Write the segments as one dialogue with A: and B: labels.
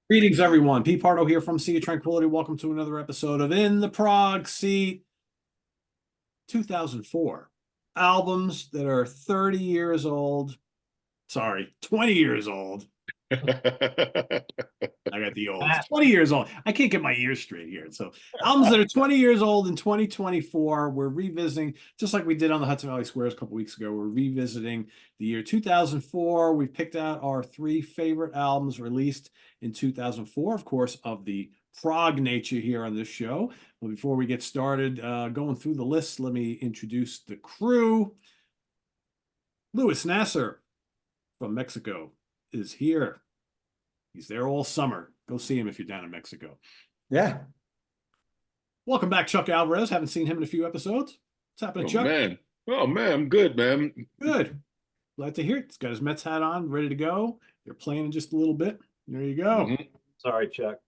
A: Greetings, everyone. Pete Pardo here from Sea of Tranquility. Welcome to another episode of In the Prog Seat 2004. Albums that are 30 years old. Sorry, 20 years old. I got the old. 20 years old. I can't get my ears straight here. So, albums that are 20 years old in 2024, we're revisiting, just like we did on the Hudson Valley Squares a couple weeks ago. We're revisiting the year 2004. We've picked out our three favorite albums released in 2004, of course, of the prog nature here on this show. Well, before we get started going through the list, let me introduce the crew. Louis Nasser from Mexico is here. He's there all summer. Go see him if you're down in Mexico.
B: Yeah.
A: Welcome back, Chuck Alvarez. Haven't seen him in a few episodes. What's happening, Chuck?
C: Man. Oh, man. I'm good, man.
A: Good. Glad to hear it. He's got his Mets hat on, ready to go. They're playing in just a little bit. There you go.
C: Mm-hmm.
B: Sorry, Chuck.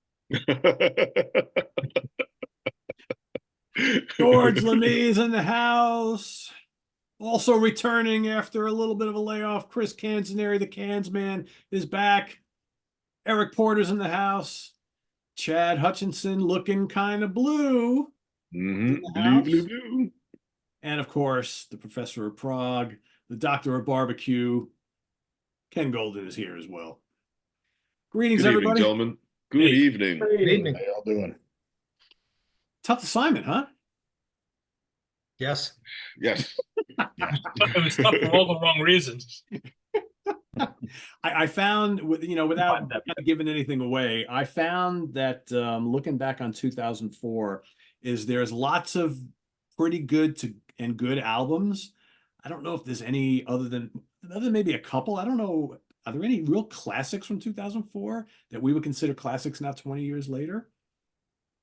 A: George Lemieux in the house. Also returning after a little bit of a layoff, Chris Canzoneri, the Cans Man, is back. Eric Porter's in the house. Chad Hutchinson looking kind of blue.
C: Blue.
A: And of course, the professor of Prague, the doctor of barbecue, Ken Golden is here as well. Greetings,
C: Good
A: everybody.
C: evening, gentlemen. Good evening.
B: Good evening.
D: How y'all doing?
A: Tough assignment, huh?
B: Yes.
C: Yes.
E: It was tough for all the wrong reasons.
A: I found, without giving anything away, I found that looking back on 2004, there's lots of pretty good and good albums. I don't know if there's any other than maybe a couple. I don't know. Are there any real classics from 2004 that we would consider classics now 20 years later?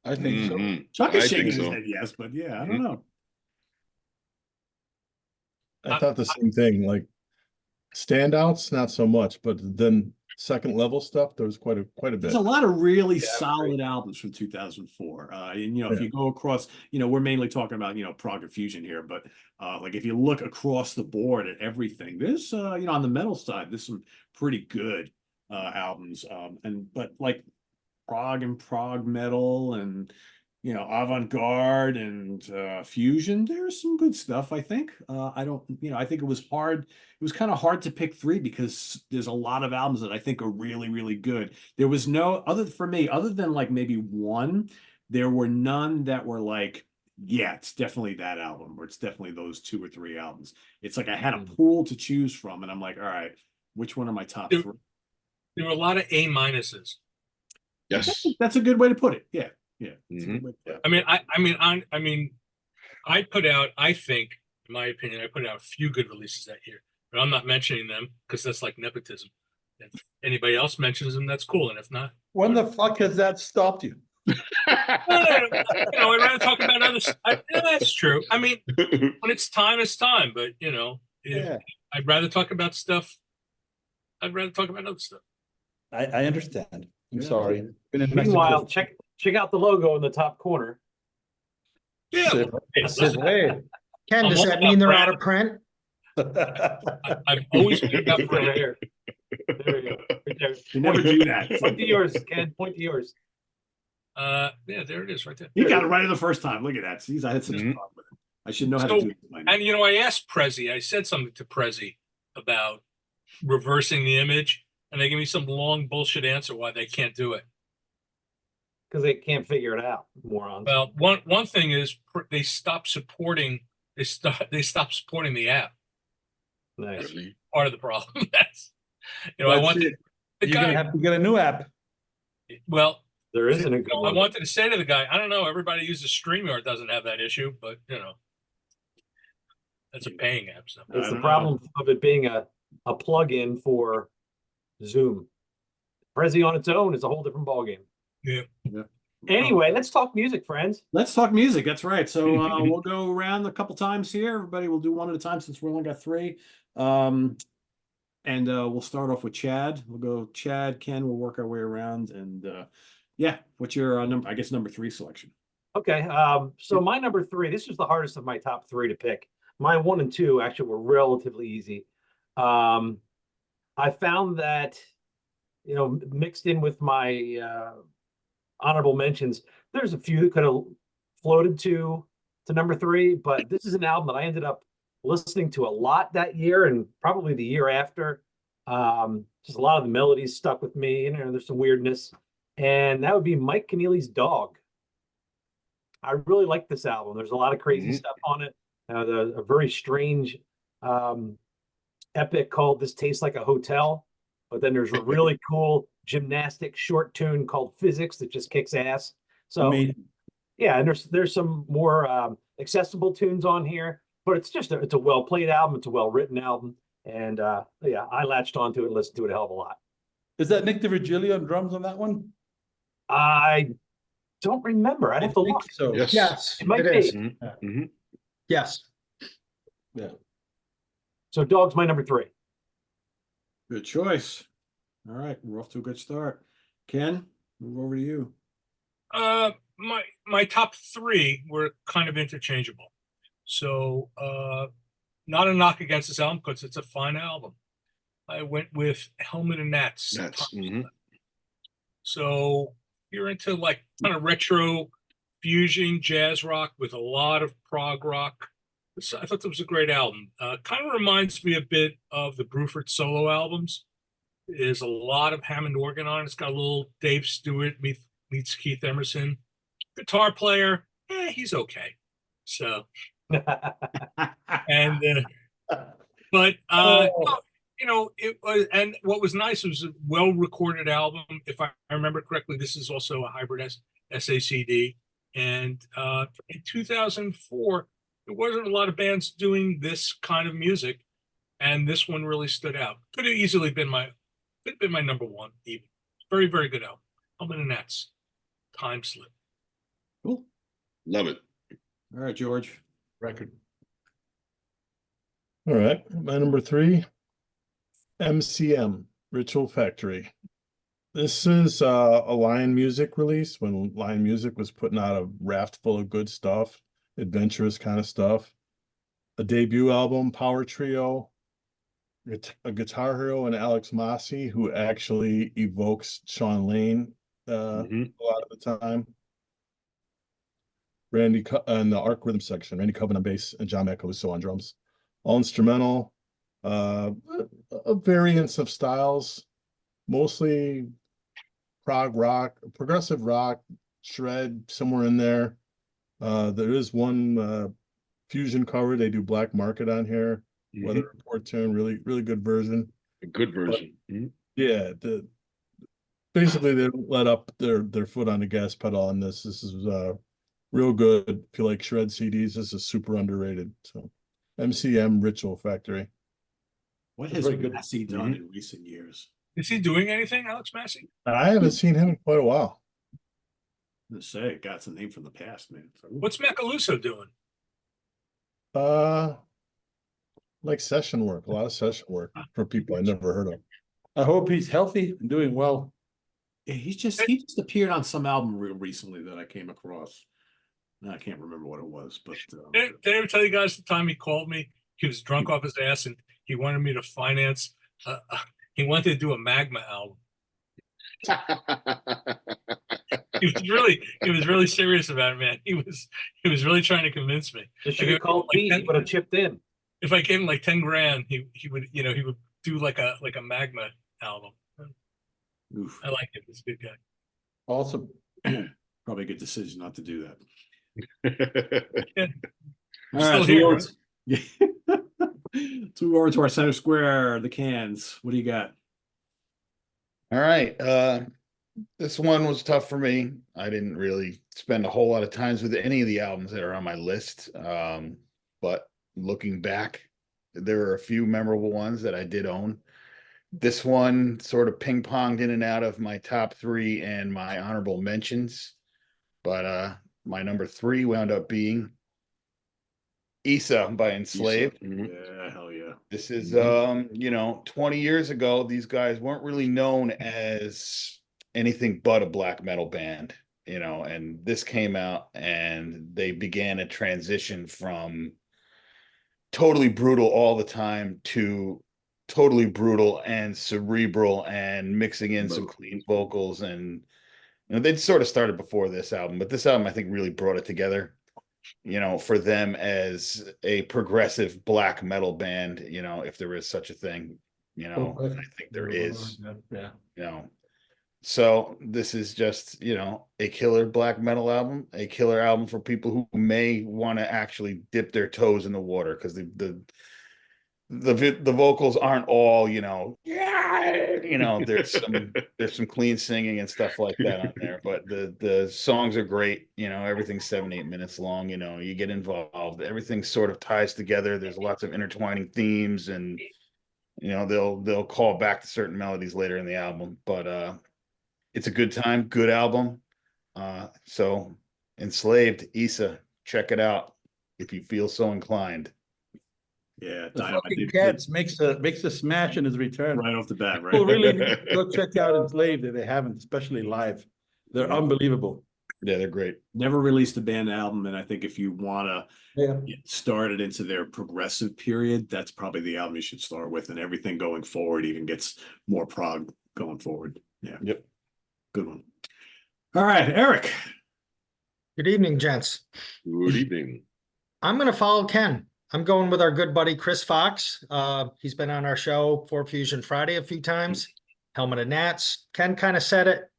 D: I think so.
A: Chuck is
C: I
A: shaking
C: think
A: his
C: so.
A: head yes, but yeah, I don't know.
D: I thought the same thing. Like standouts, not so much, but then second level stuff, there was quite a bit.
A: There's a lot of really solid albums from 2004. And if you go across, we're mainly talking about, prog and fusion here, but like if you look across the board at everything, there's on the metal side, there's some pretty good albums. But like prog and prog metal and avant-garde and fusion, there's some good stuff, I think. I think it was hard. It was kind of hard to pick three because there's a lot of albums that I think are really, really good. There was no other than like maybe one, there were none that were like, yeah, it's definitely that album, or it's definitely those two or three albums. It's like I had a pool to choose from, and I'm like, all right, which one are my top three?
E: There were a lot of A minuses.
C: Yes.
A: That's a good way to put it. Yeah. Yeah.
E: I put out, I think, in my opinion, I put out a few good releases that year, but I'm not mentioning them because that's like nepotism. If anybody else mentions them, that's cool. And if not,
B: When the fuck has that stopped you?
E: I'd rather talk about other stuff. That's true. I mean, when it's time, it's time. But I'd rather talk about stuff. I'd rather talk about other stuff.
B: I understand. I'm
A: Yeah.
B: sorry.
F: Meanwhile, check out the logo in the top corner.
E: Yeah.
F: Ken,
E: does that mean they're out of
F: print?
E: I've always been about
F: Right
E: brand.
F: here. There you go. Right there.
A: You never do that.
F: Point to yours, Ken. Point to yours.
E: Yeah, there it is, right there.
A: You got it right the first time. Look at that. See, I had such a problem with it. I should know how to do it. by now.
E: And I asked Prezi, I said something to Prezi about reversing the image, and they gave me some long bullshit answer why they can't do it.
F: Because they can't figure it out, morons.
E: Well, one thing is they stopped supporting the app.
F: Nice.
E: Part of the problem. That's I wanted the
B: You're
E: guy.
B: gonna have to get a new app.
E: Well,
F: There isn't a good
E: I
F: one.
E: wanted to say to the guy, I don't know, everybody uses StreamYard, doesn't have that issue, but that's a paying app. So
F: It's the problem of it being a plug-in for Zoom. Prezi on its own is a whole different ballgame.
E: Yeah.
F: Anyway, let's talk music, friends.
A: Let's talk music. That's right. So we'll go around a couple times here. Everybody will do one at a time since we only got three. And we'll start off with Chad. We'll go Chad, Ken. We'll work our way around. And what's your number? I guess number three selection.
F: Okay. So my number three, this was the hardest of my top three to pick. My 1 and 2 actually were relatively easy. I found that mixed in with my honorable mentions. There's a few that could have floated to number 3, but this is an album that I ended up listening to a lot that year and probably the year after. Just a lot of the melodies stuck with me, there's some weirdness. And that would be Mike Keneally's Dog. I really like this album. There's a lot of crazy stuff on it. A very strange epic called This Tastes Like a Hotel. But then there's a really cool gymnastic short tune called Physics that just kicks ass. So yeah, and there's some more accessible tunes on here, but it's a well played album. It's a well written album, and yeah, I latched onto it and listened to it a hell of a lot.
B: Is that Nick DiVirgilio on drums on that one?
F: I don't remember. I'd have to look.
B: So
C: Yes.
G: Yes,
F: It might
G: it is.
F: be.
C: Mhm.
G: Yes.
B: yeah.
F: So Dog's my number 3.
A: Good choice. All right, we're off to a good start. Ken, move over to you.
E: My top 3 were kind of interchangeable. So not a knock against this album because it's a fine album. I went with Helmet and Nats.
C: That's
E: So you're into like kind of retro fusion jazz rock with a lot of prog rock. I thought that was a great album. Kind of reminds me a bit of the Bruford solo albums. There's a lot of Hammond organ on it. It's got a little Dave Stewart meets Keith Emerson. Guitar player, he's okay. So, and but it was, and what was nice was a well-recorded album. If I remember correctly, this is also a hybrid SACD. And in 2004, there wasn't a lot of bands doing this kind of music, and this one really stood out. Could have easily been my number 1, even. Very, very good album. Helmet and Nats. Time Slip.
A: Cool.
C: love it.
A: All right, George.
B: Record.
D: All right, my number 3, MCM, Ritual Factory. This is a Lion Music release when Lion Music was putting out a raft full of good stuff, adventurous kind of stuff. A debut album, Power Trio, a Guitar Hero, and Alex Massey, who actually evokes Sean Lane a lot of the time. Randy and the Arc Rhythm section, Randy Coven on bass and John Macaluso on drums. All instrumental, a variance of styles, mostly prog rock, progressive rock, shred somewhere in there. There is one fusion cover. They do Black Market on here. Weather Report tune, really, really good version.
C: A good version.
D: Yeah, basically they don't let up their foot on the gas pedal on this. This is real good. If you like shred CDs, this is super underrated. So MCM Ritual Factory.
A: What has
B: Very good.
A: Massey done in recent years?
E: Is he doing anything, Alex Massey?
D: I haven't seen him in quite a while.
A: I'm gonna say it got some name from the past, man.
E: What's Macaluso doing?
D: Like session work, a lot of session work for people I never heard of.
B: I hope he's healthy and doing well.
A: Yeah, he just appeared on some album real recently that I came across. I can't remember what it was, but
E: Did I ever tell you guys the time he called me? He was drunk off his ass and he wanted me to finance. He wanted to do a Magma album. He was really serious about it, man. He was really trying to convince me.
F: You should have called Pete. He would have chipped in.
E: If I gave him like 10 grand, he would do like a Magma album.
A: oof,
E: I like him. He's a good guy.
B: Awesome.
A: probably a good decision not to do that.
E: Yeah.
A: All
E: Still
A: right,
E: here,
A: so yeah. So we go over to our center square, the cans. What do you got?
G: All right. This one was tough for me. I didn't really spend a whole lot of times with any of the albums that are on my list. But looking back, there were a few memorable ones that I did own. This one sort of ping-ponged in and out of my top 3 and my honorable mentions. But my number 3 wound up being Isa by Enslaved.
A: Yeah, hell yeah.
G: This is 20 years ago, these guys weren't really known as anything but a black metal band, and this came out and they began a transition from totally brutal all the time to totally brutal and cerebral and mixing in some
C: Love it.
G: clean vocals. And they'd sort of started before this album, but this album I think really brought it together, for them as a progressive black metal band, if there is such a thing, and I think there is,
B: Yeah.
G: So this is just, a killer black metal album, a killer album for people who may want to actually dip their toes in the water, because the vocals aren't all, there's some clean singing and stuff like that on there, but the songs are great. Everything's 7-8 minutes long. You get involved, everything sort of ties together. There's lots of intertwining themes, and they'll call back to certain melodies later in the album, but it's a good time, good album. So Enslaved, Issa, check it out if you feel so inclined.
A: Yeah,
B: The
A: Dynamite
B: fucking
A: did
B: Cats makes a smash in his return.
A: right off the bat, right?
B: People really need to go check out Enslaved if they haven't, especially live. They're unbelievable.
G: Yeah, they're great.
A: Never released a band album, and I think if you want to
B: Yeah.
A: get started into their progressive period, that's probably the album you should start with, and everything going forward even gets more prog going forward. Yeah.
G: Yep.
A: Good one. All right, Eric.
H: Good evening, gents.
C: Good evening.
H: I'm going to follow Ken. I'm going with our good buddy Chris Fox. He's been on our show for Fusion Friday a few times. Helmet and Nats. Ken kind of said it.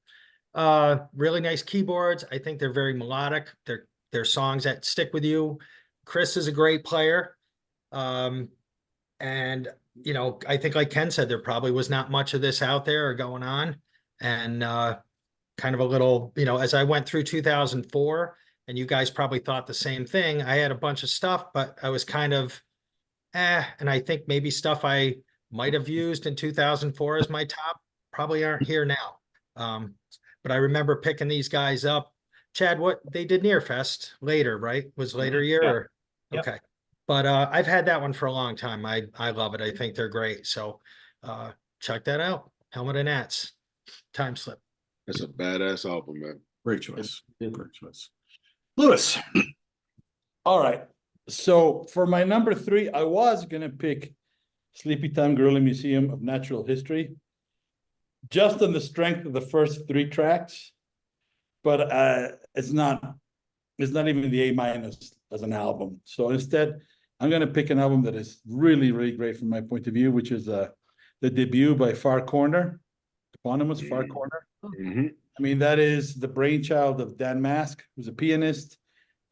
H: Really nice keyboards. I think they're very melodic. They're songs that stick with you. Chris is a great player. And I think like Ken said, there probably was not much of this out there or going on. And kind of a little, as I went through 2004, and you guys probably thought the same thing. I had a bunch of stuff, but I was kind of, and I think maybe stuff I might have used in 2004 as my top probably aren't here now. But I remember picking these guys up. Chad, what they did Nearfest later, right? Was later year?
F: Yeah.
H: Or?
F: Yep.
H: Okay. But I've had that one for a long time. I love it. I think they're great. So check that out. Helmet and Nats. Time Slip.
C: That's a badass album, man.
A: Great choice. Great choice. Lewis.
B: All right. So for my number 3, I was gonna pick Sleepy Time Gorilla Museum of Natural History, just on the strength of the first 3 tracks, but it's not even the A- as an album. So instead, I'm gonna pick an album that is really, really great from my point of view, which is the debut by Far Corner, eponymous Far Corner.
C: Mhm.
B: I mean, that is the brainchild of Dan Mask, who's a pianist,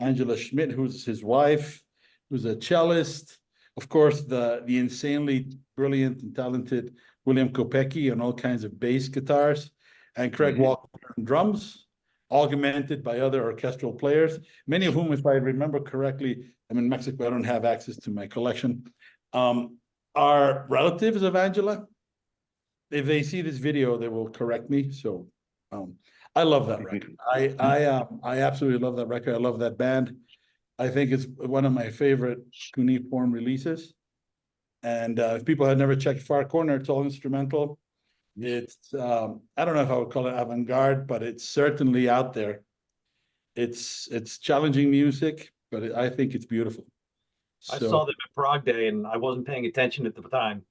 B: Angela Schmidt, who's his wife, who's a cellist, of course, the insanely brilliant and talented William Kopecki on all kinds of bass guitars, and Craig Walker on drums, augmented by other orchestral players, many of whom, if I remember correctly, I'm in Mexico, I don't have access to my collection, are relatives of Angela. If they see this video, they will correct me. So I love that record. I absolutely love that record. I love that band. I think it's one of my favorite cuneiform releases. And if people had never checked Far Corner, it's all instrumental. It's I don't know if I would call it avant-garde, but it's certainly out there. It's challenging music, but I think it's beautiful.
F: I saw them at Prague Day and I wasn't paying attention at the time.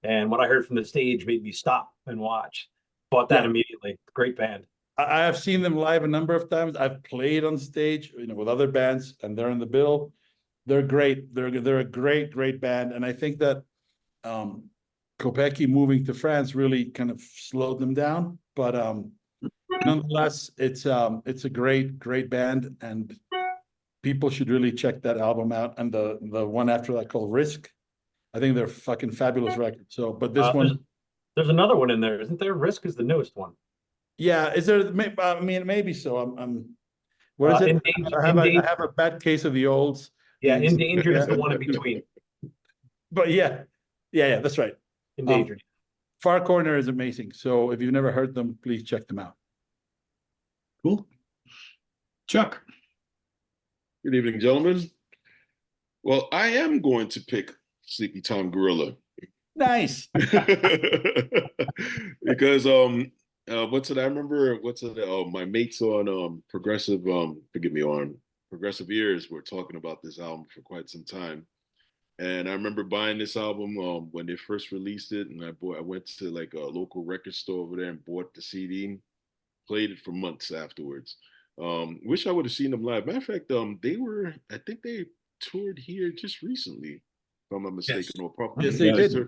F: And what I heard from the stage made me stop and watch. Bought that immediately. Great band.
B: I have seen them live a number of times. I've played on stage, with other bands, and they're in the bill. They're great. They're a great band, and I think that Kopecki moving to France really kind of slowed them down. But nonetheless, it's a great band, and people should really check that album out. And the one after that called Risk, I think they're fucking fabulous records. So, but this one,
F: there's another one in there, isn't there? Risk is the newest one.
B: yeah. Is there? I mean, maybe so. I'm. What is it? I have a bad case of the olds.
F: Yeah, Endangered is the one in between.
B: But yeah, that's right.
F: Endangered.
B: Far Corner is amazing. So if you've never heard them, please check them out.
A: Cool. Chuck.
C: Good evening, gentlemen. Well, I am going to pick Sleepy Time Gorilla.
B: Nice.
C: Because what's it? I remember my mates on Progressive, forgive me, on Progressive Ears were talking about this album for quite some time. And I remember buying this album when they first released it, and I went to like a local record store over there and bought the CD, played it for months afterwards. Wish I would have seen them live. Matter of fact, I think they toured here just recently, if I'm not mistaken,
E: Yes.
C: or probably
B: Yes, they
C: just
B: did.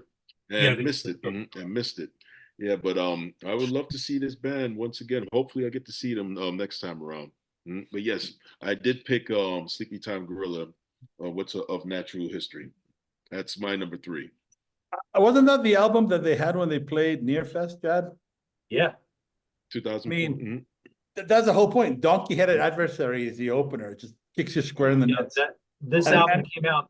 E: Yeah,
C: and missed it. And missed it. Yeah, but I would love to see this band once again. Hopefully, I get to see them next time around. But yes, I did pick Sleepy Time Gorilla. What's of Natural History? That's my number 3.
B: Wasn't that the album that they had when they played Nearfest, Dad?
F: Yeah.
C: 2004.
B: I mean, that's the whole point. Donkey Headed Adversary is the opener. It just kicks you square in the
F: Yeah,
B: nuts.
F: this
B: And
F: album
B: then-
F: came out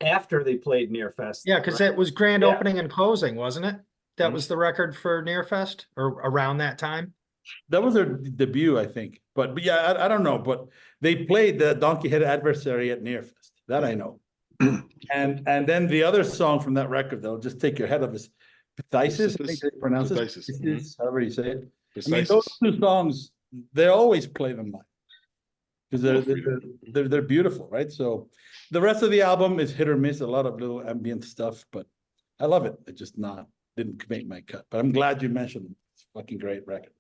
F: after they played Nearfest.
H: Yeah, because
F: right?
H: it was grand
F: Yeah.
H: opening and closing, wasn't it? That
C: Mhm.
H: was the record for Nearfest or around that time.
B: That was their debut, I think. But yeah, I don't know. But they played the Donkey Headed Adversary at Nearfest. That I know. And then the other song from that record, that'll just take your head off, is Phthisis, I think they pronounce it.
C: Phthisis.
B: Phthisis, however you say it. I mean,
C: Phthisis.
B: those two songs, they always play them live. Because
C: Oh, freedom.
B: they're beautiful, right? So the rest of the album is hit or miss, a lot of little ambient stuff, but I love it. It just didn't make my cut. But I'm glad you mentioned it. It's a fucking great record.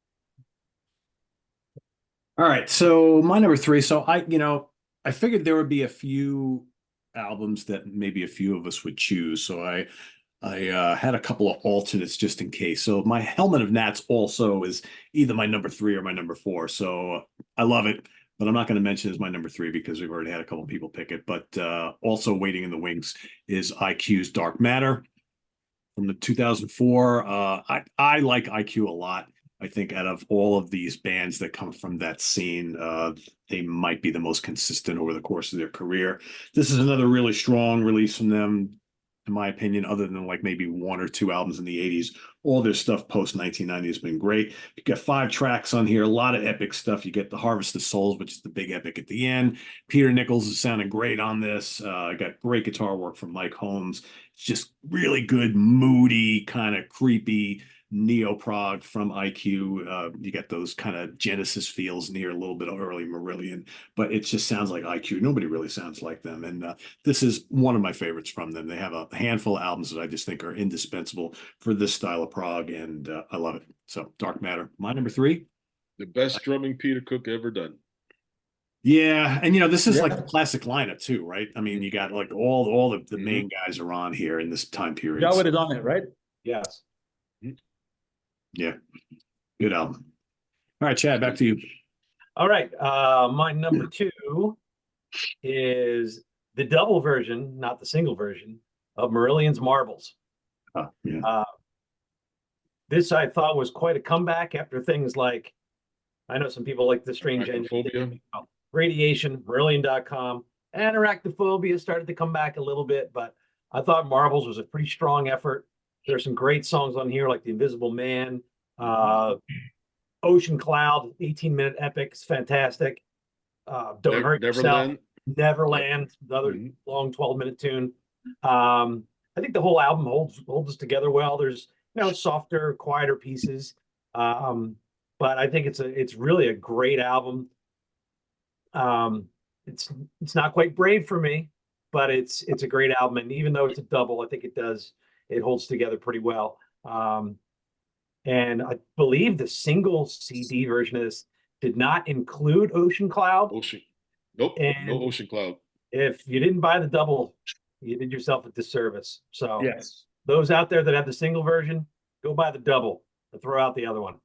A: All right, so my number 3. So I figured there would be a few albums that maybe a few of us would choose. So I had a couple of alternates just in case. So my Helmet of Gnats also is either my number 3 or my number 4. So I love it, but I'm not going to mention it as my number 3 because we've already had a couple of people pick it. But also waiting in the wings is IQ's Dark Matter from the 2004. I like IQ a lot. I think out of all of these bands that come from that scene, they might be the most consistent over the course of their career. This is another really strong release from them, in my opinion, other than like maybe 1 or 2 albums in the 80s. All their stuff post 1990 has been great. You got 5 tracks on here, a lot of epic stuff. You get the Harvest of Souls, which is the big epic at the end. Peter Nichols is sounding great on this. Got great guitar work from Mike Holmes. It's just really good, moody, kind of creepy neo-prog from IQ. You get those kind of Genesis feels near a little bit of early Marillion, but it just sounds like IQ. Nobody really sounds like them. And this is one of my favorites from them. They have a handful of albums that I just think are indispensable for this style of prog, and I love it. So Dark Matter, my number 3.
C: The best drumming Peter Cook ever done.
A: Yeah, and this is like
B: Yeah.
A: the classic lineup too, right? I mean, you got like all the main guys are on here in this time period.
B: Jawed is on it, right?
F: Yes.
A: Yeah, good album. All right, Chad, back to you.
F: All right. My number 2 is the double version, not the single version, of Marillion's Marbles.
A: Yeah.
F: This I thought was quite a comeback after things like, I know some people like the Strange
C: Arachnophobia.
F: Radiation, Marillion.com, and Arachnophobia started to come back a little bit, but I thought Marbles was a pretty strong effort. There's some great songs on here like The Invisible Man, Ocean Cloud, 18-minute epic, it's fantastic. Don't Hurt Yourself, Neverland, another long 12-minute tune. I think the whole album holds us together well. There's softer, quieter pieces, but I think it's really a great album. It's not quite Brave for me, but it's a great album, and even though it's a double, I think it holds together pretty well. And I believe the single CD version of this did not include Ocean Cloud.
C: Nope,
F: And
C: no Ocean Cloud.
F: If you didn't buy the double, you did yourself a disservice. So
B: Yes.
F: those out there that have the single version, go buy the double and throw out the other one.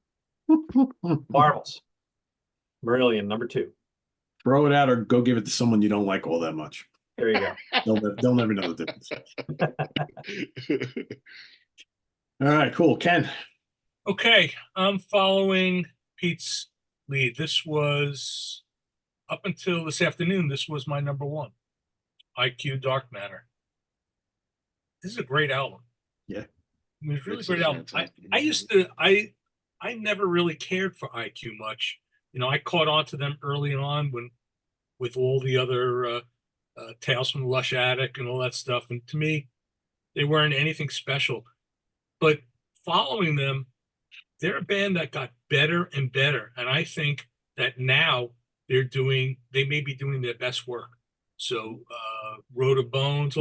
F: Marbles. Marillion, number 2.
A: Throw it out or go give it to someone you don't like all that much.
F: There you go.
A: They'll never know the difference. All right, cool. Ken.
E: Okay, I'm following Pete's lead. This was up until this afternoon. This was my number 1, IQ Dark Matter. This is a great album.
A: Yeah,
E: I mean, it's really
C: It's
E: great album. I never really cared for IQ much. I caught on to them early on with all the other Tales from the Lush Attic and all that stuff. And to me, they weren't anything special. But following them, they're a band that got better and better. And I think that now they may be doing their best work. So Road of Bones,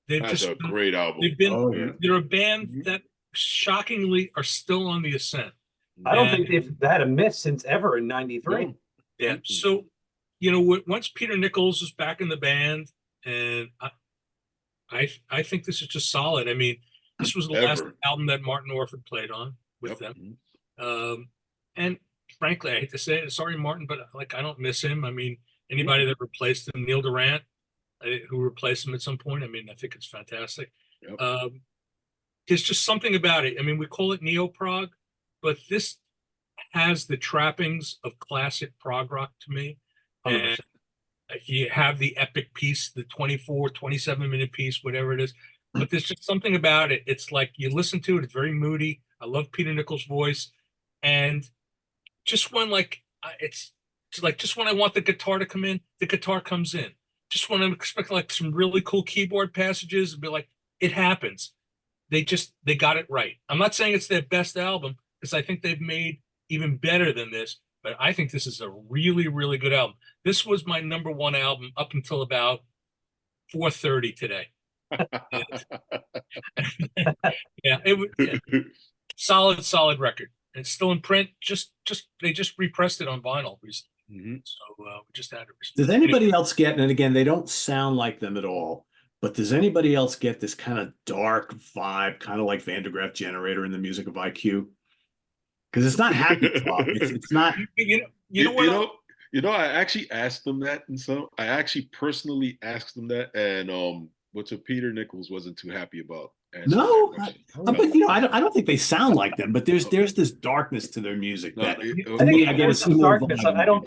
E: They've
C: That's
E: just
C: a great album.
E: they've been
A: Oh, yeah.
E: they're a band
C: Mhm.
E: that shockingly are still on the ascent.
F: I don't
E: And-
F: think they've had a miss since ever in '93.
C: No.
E: Yeah.
C: Mm-mm.
E: So, once Peter Nichols was back in the band, and I think this is just solid. I mean, this was the last
C: Ever.
E: album that Martin Orford played on with
C: Yep.
E: them. And frankly, I hate to say it, sorry, Martin, but like I don't miss him. I mean, anybody that replaced him, Neil Durant, who replaced him at some point. I mean, I think it's fantastic.
C: Yep.
E: There's just something about it. I mean, we call it neo prog, but this has the trappings of classic prog rock to me.
F: 100%.
E: And you have the epic piece, the 24, 27-minute piece, whatever it is. But there's just something about it. It's like you listen to it, it's very moody. I love Peter Nichols' voice. And just when it's like just when I want the guitar to come in, the guitar comes in. Just when I'm expecting like some really cool keyboard passages, and be like, it happens. They got it right. I'm not saying it's their best album, because I think they've made even better than this, but I think this is a really, really good album. This was my number one album up until about 4:30 today. Yeah, solid record. It's still in print. They just repressed it on vinyl recently.
C: Mhm.
E: So we just had it recently.
A: Does anybody else get, and again, they don't sound like them at all, but does anybody else get this kind of dark vibe, kind of like Van de Graaff Generator in the music of IQ? Because it's not happy prog. It's not.
C: I actually asked them that, and so I actually personally asked them that, and what's Peter Nichols wasn't too happy about answering
A: No,
C: that question.
A: but I don't think they sound like them. But there's this darkness to their music
C: No,
A: that
C: it-
A: to
F: I think
A: me, I get a
F: there's some
A: similar
F: darkness.
A: vibe.
F: I don't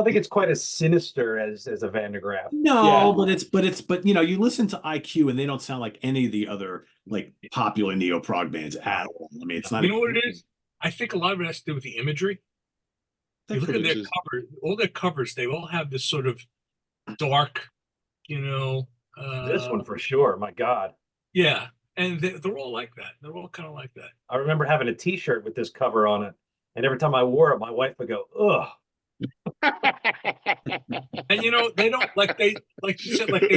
F: think it's quite as sinister as a Van de Graaff.
A: No, but you listen to IQ and they don't sound like any of the other like popular neo prog bands at all. I mean, it's not.
E: You know what it is? I think a lot of it has to do with the imagery. You look at their cover, all their covers, they all have this sort of dark,
F: This one for sure. My God.
E: yeah. And they're all like that. They're all kind of like that.
F: I remember having a T-shirt with this cover on it, and every time I wore it, my wife would go, "Ugh."
E: And they don't like you said, like they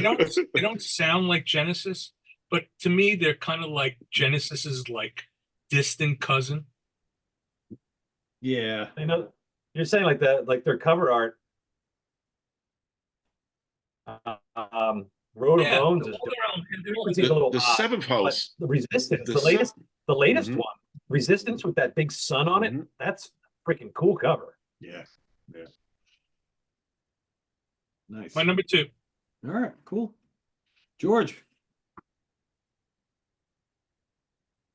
E: don't sound like Genesis, but to me they're kind of like Genesis's like distant cousin.
A: Yeah.
F: You're saying like their cover art. Road of Bones is a little
C: The
F: odd,
C: Seventh
F: but
C: House.
F: the Resistance,
C: The
F: the latest
C: Mhm.
F: one, Resistance with that big sun on it.
C: Mhm.
F: That's a freaking cool cover.
A: Yeah. Nice.
E: My number two.
A: All right, cool. George.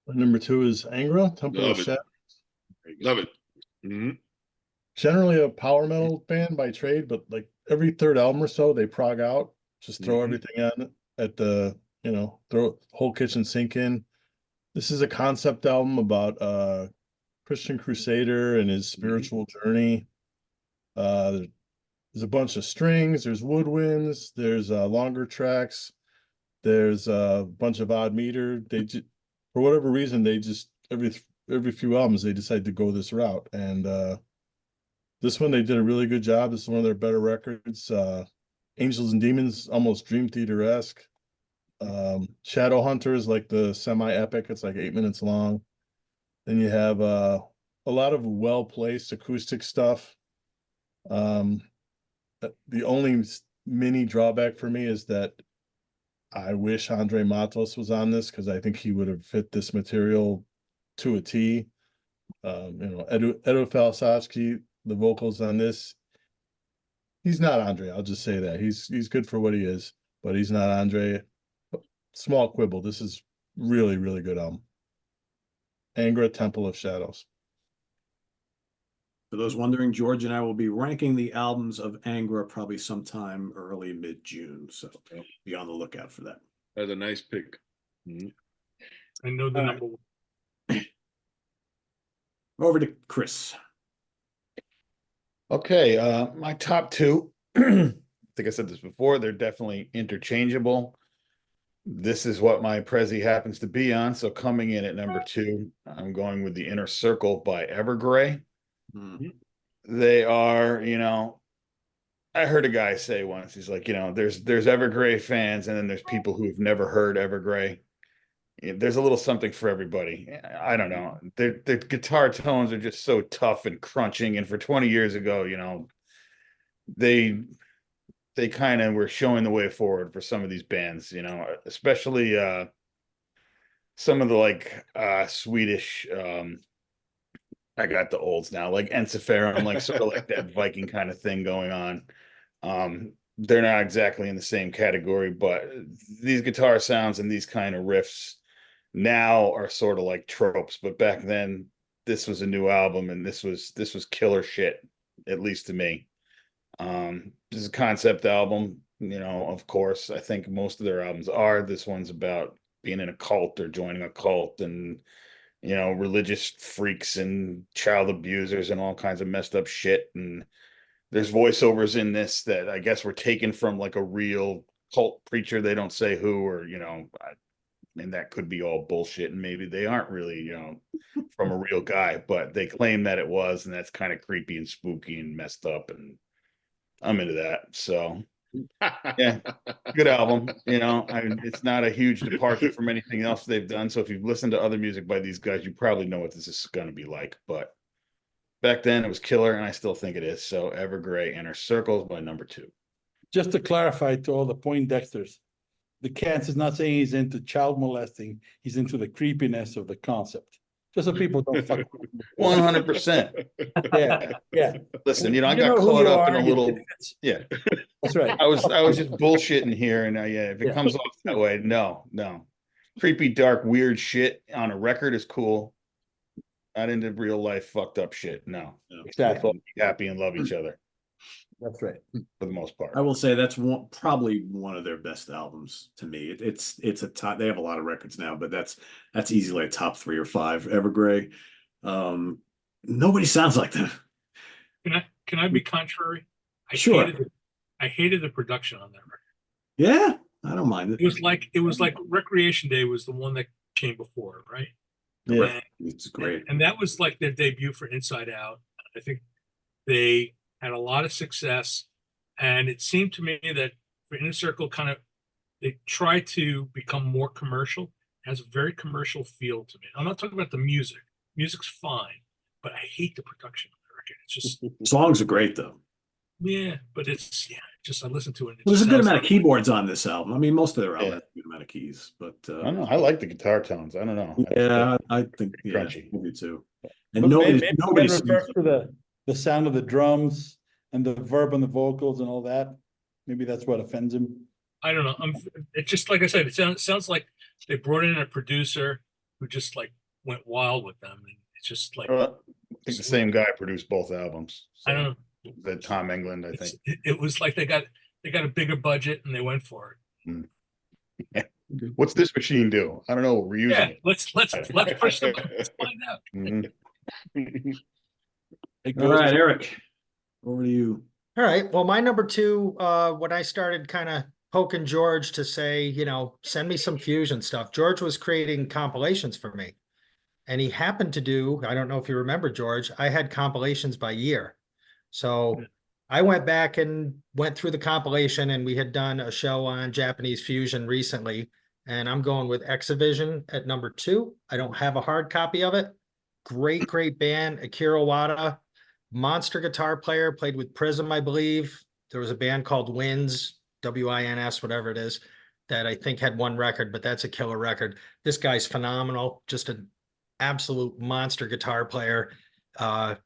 D: My number 2 is Angra, Temple of
C: Love it.
D: Shadows.
C: Love it. Mhm.
D: Generally a power metal band by trade, but like every third album or so, they prog out. Just throw
C: Mhm.
D: everything on at the, throw the whole kitchen sink in. This is a concept album about Christian crusader and his spiritual journey. There's a bunch of strings, there's woodwinds, there's longer tracks, there's a bunch of odd meter. For whatever reason, they just every few albums they decide to go this route, and this one they did a really good job. This is one of their better records. Angels and Demons, almost Dream Theater-esque. Shadow Hunters, like the semi-epic, it's like 8 minutes long. Then you have a lot of well-placed acoustic stuff. The only mini drawback for me is that I wish Andre Matos was on this, because I think he would have fit this material to a T. Edu Falsowski, the vocals on this, he's not Andre. I'll just say that he's good for what he is, but he's not Andre. Small quibble. This is really, really good album. Angra, Temple of Shadows.
A: For those wondering, George and I will be ranking the albums of Angra probably sometime early mid-June. So be on the lookout for that.
C: That's a nice pick. Mhm.
E: I know the
A: All
E: number one.
A: Over to Chris.
G: Okay, my top two, I think I said this before, they're definitely interchangeable. This is what my Prezi happens to be on. So coming in at number 2, I'm going with The Inner Circle by Evergrey.
A: Mhm.
G: They are, I heard a guy say once, he's like, there's Evergrey fans, and then there's people who've never heard Evergrey. There's a little something for everybody. I don't know. The guitar tones are just so tough and crunching. And for 20 years ago, they kind of were showing the way forward for some of these bands, especially some of the like Swedish I got the olds now, like Ensiferum, like sort of like that Viking kind of thing going on. They're not exactly in the same category, but these guitar sounds and these kind of riffs now are sort of like tropes. But back then, this was a new album, and this was killer shit, at least to me. This is a concept album, of course. I think most of their albums are. This one's about being in a cult or joining a cult, and religious freaks and child abusers and all kinds of messed up shit. And there's voiceovers in this that I guess were taken from like a real cult preacher. They don't say who, or, and that could be all bullshit. And maybe they aren't really, from a real guy, but they claim that it was. And that's kind of creepy and spooky and messed up. And I'm into that. So yeah, good album. It's not a huge departure from anything else they've done. So if you've listened to other music by these guys, you probably know what this is going to be like. But back then it was killer, and I still think it is. So Evergrey Inner Circles by number 2.
B: Just to clarify to all the Poindexters, the Cats is not saying he's into child molesting. He's into the creepiness of the concept. Just so people don't fuck.
G: 100%.
B: Yeah.
G: Listen, I
B: You
G: got
B: know who
G: caught
B: you
G: up in
B: are,
G: a
B: you-
G: little. Yeah,
B: That's right.
G: I was just bullshitting here, and if it
B: Yeah.
G: comes off that way, no. Creepy, dark, weird shit on a record is cool. Not into real life fucked up shit. No,
B: Exactly.
G: be happy and love each other
B: That's right.
G: for the most part.
A: I will say that's probably one of their best albums to me. It's a top. They have a lot of records now, but that's easily a top 3 or 5. Evergrey. Nobody sounds like them.
E: Can I be contrary?
A: Sure.
E: I hated the production on that record.
A: Yeah, I don't mind it.
E: It was like Recreation Day was the one that came before, right?
A: Yeah, it's great.
E: And that was like their debut for Inside Out. I think they had a lot of success, and it seemed to me that for Inner Circle, they tried to become more commercial. It has a very commercial feel to me. I'm not talking about the music. Music's fine, but I hate the production of the record. It's just
A: Songs are great though.
E: yeah, but it's I listen to it.
A: There's a good amount of
E: like
A: keyboards on this album. I mean, most of their album has a good amount of keys, but
G: I don't know. I like the guitar tones. I don't know.
A: yeah, I think
G: crunchy.
A: maybe too. And
B: But
A: nobody
B: maybe refers to the sound of the drums and the verb on the vocals and all that. Maybe that's what offends him.
E: I don't know. It's just like I said. It sounds like they brought in a producer who just like went wild with them, and it's just like
G: I think the same guy produced both albums. So.
E: I don't know.
G: The Tom England, I think.
E: It was like they got a bigger budget and they went for it.
G: What's this machine do? I don't know. We're using
E: Yeah,
G: it.
E: let's push the button. Let's find out.
G: Mhm.
A: All right, Eric, over to you.
H: All right. Well, my number 2, when I started kind of poking George to say, send me some fusion stuff, George was creating compilations for me. And he happened to do, I don't know if you remember, George, I had compilations by year. So I went back and went through the compilation, and we had done a show on Japanese fusion recently. And I'm going with Exavision at number 2. I don't have a hard copy of it. Great band. Akira Wada, monster guitar player, played with Prism, I believe. There was a band called Wins, WINS, whatever it is, that I think had one record, but that's a killer record. This guy's phenomenal. Just an absolute monster guitar player.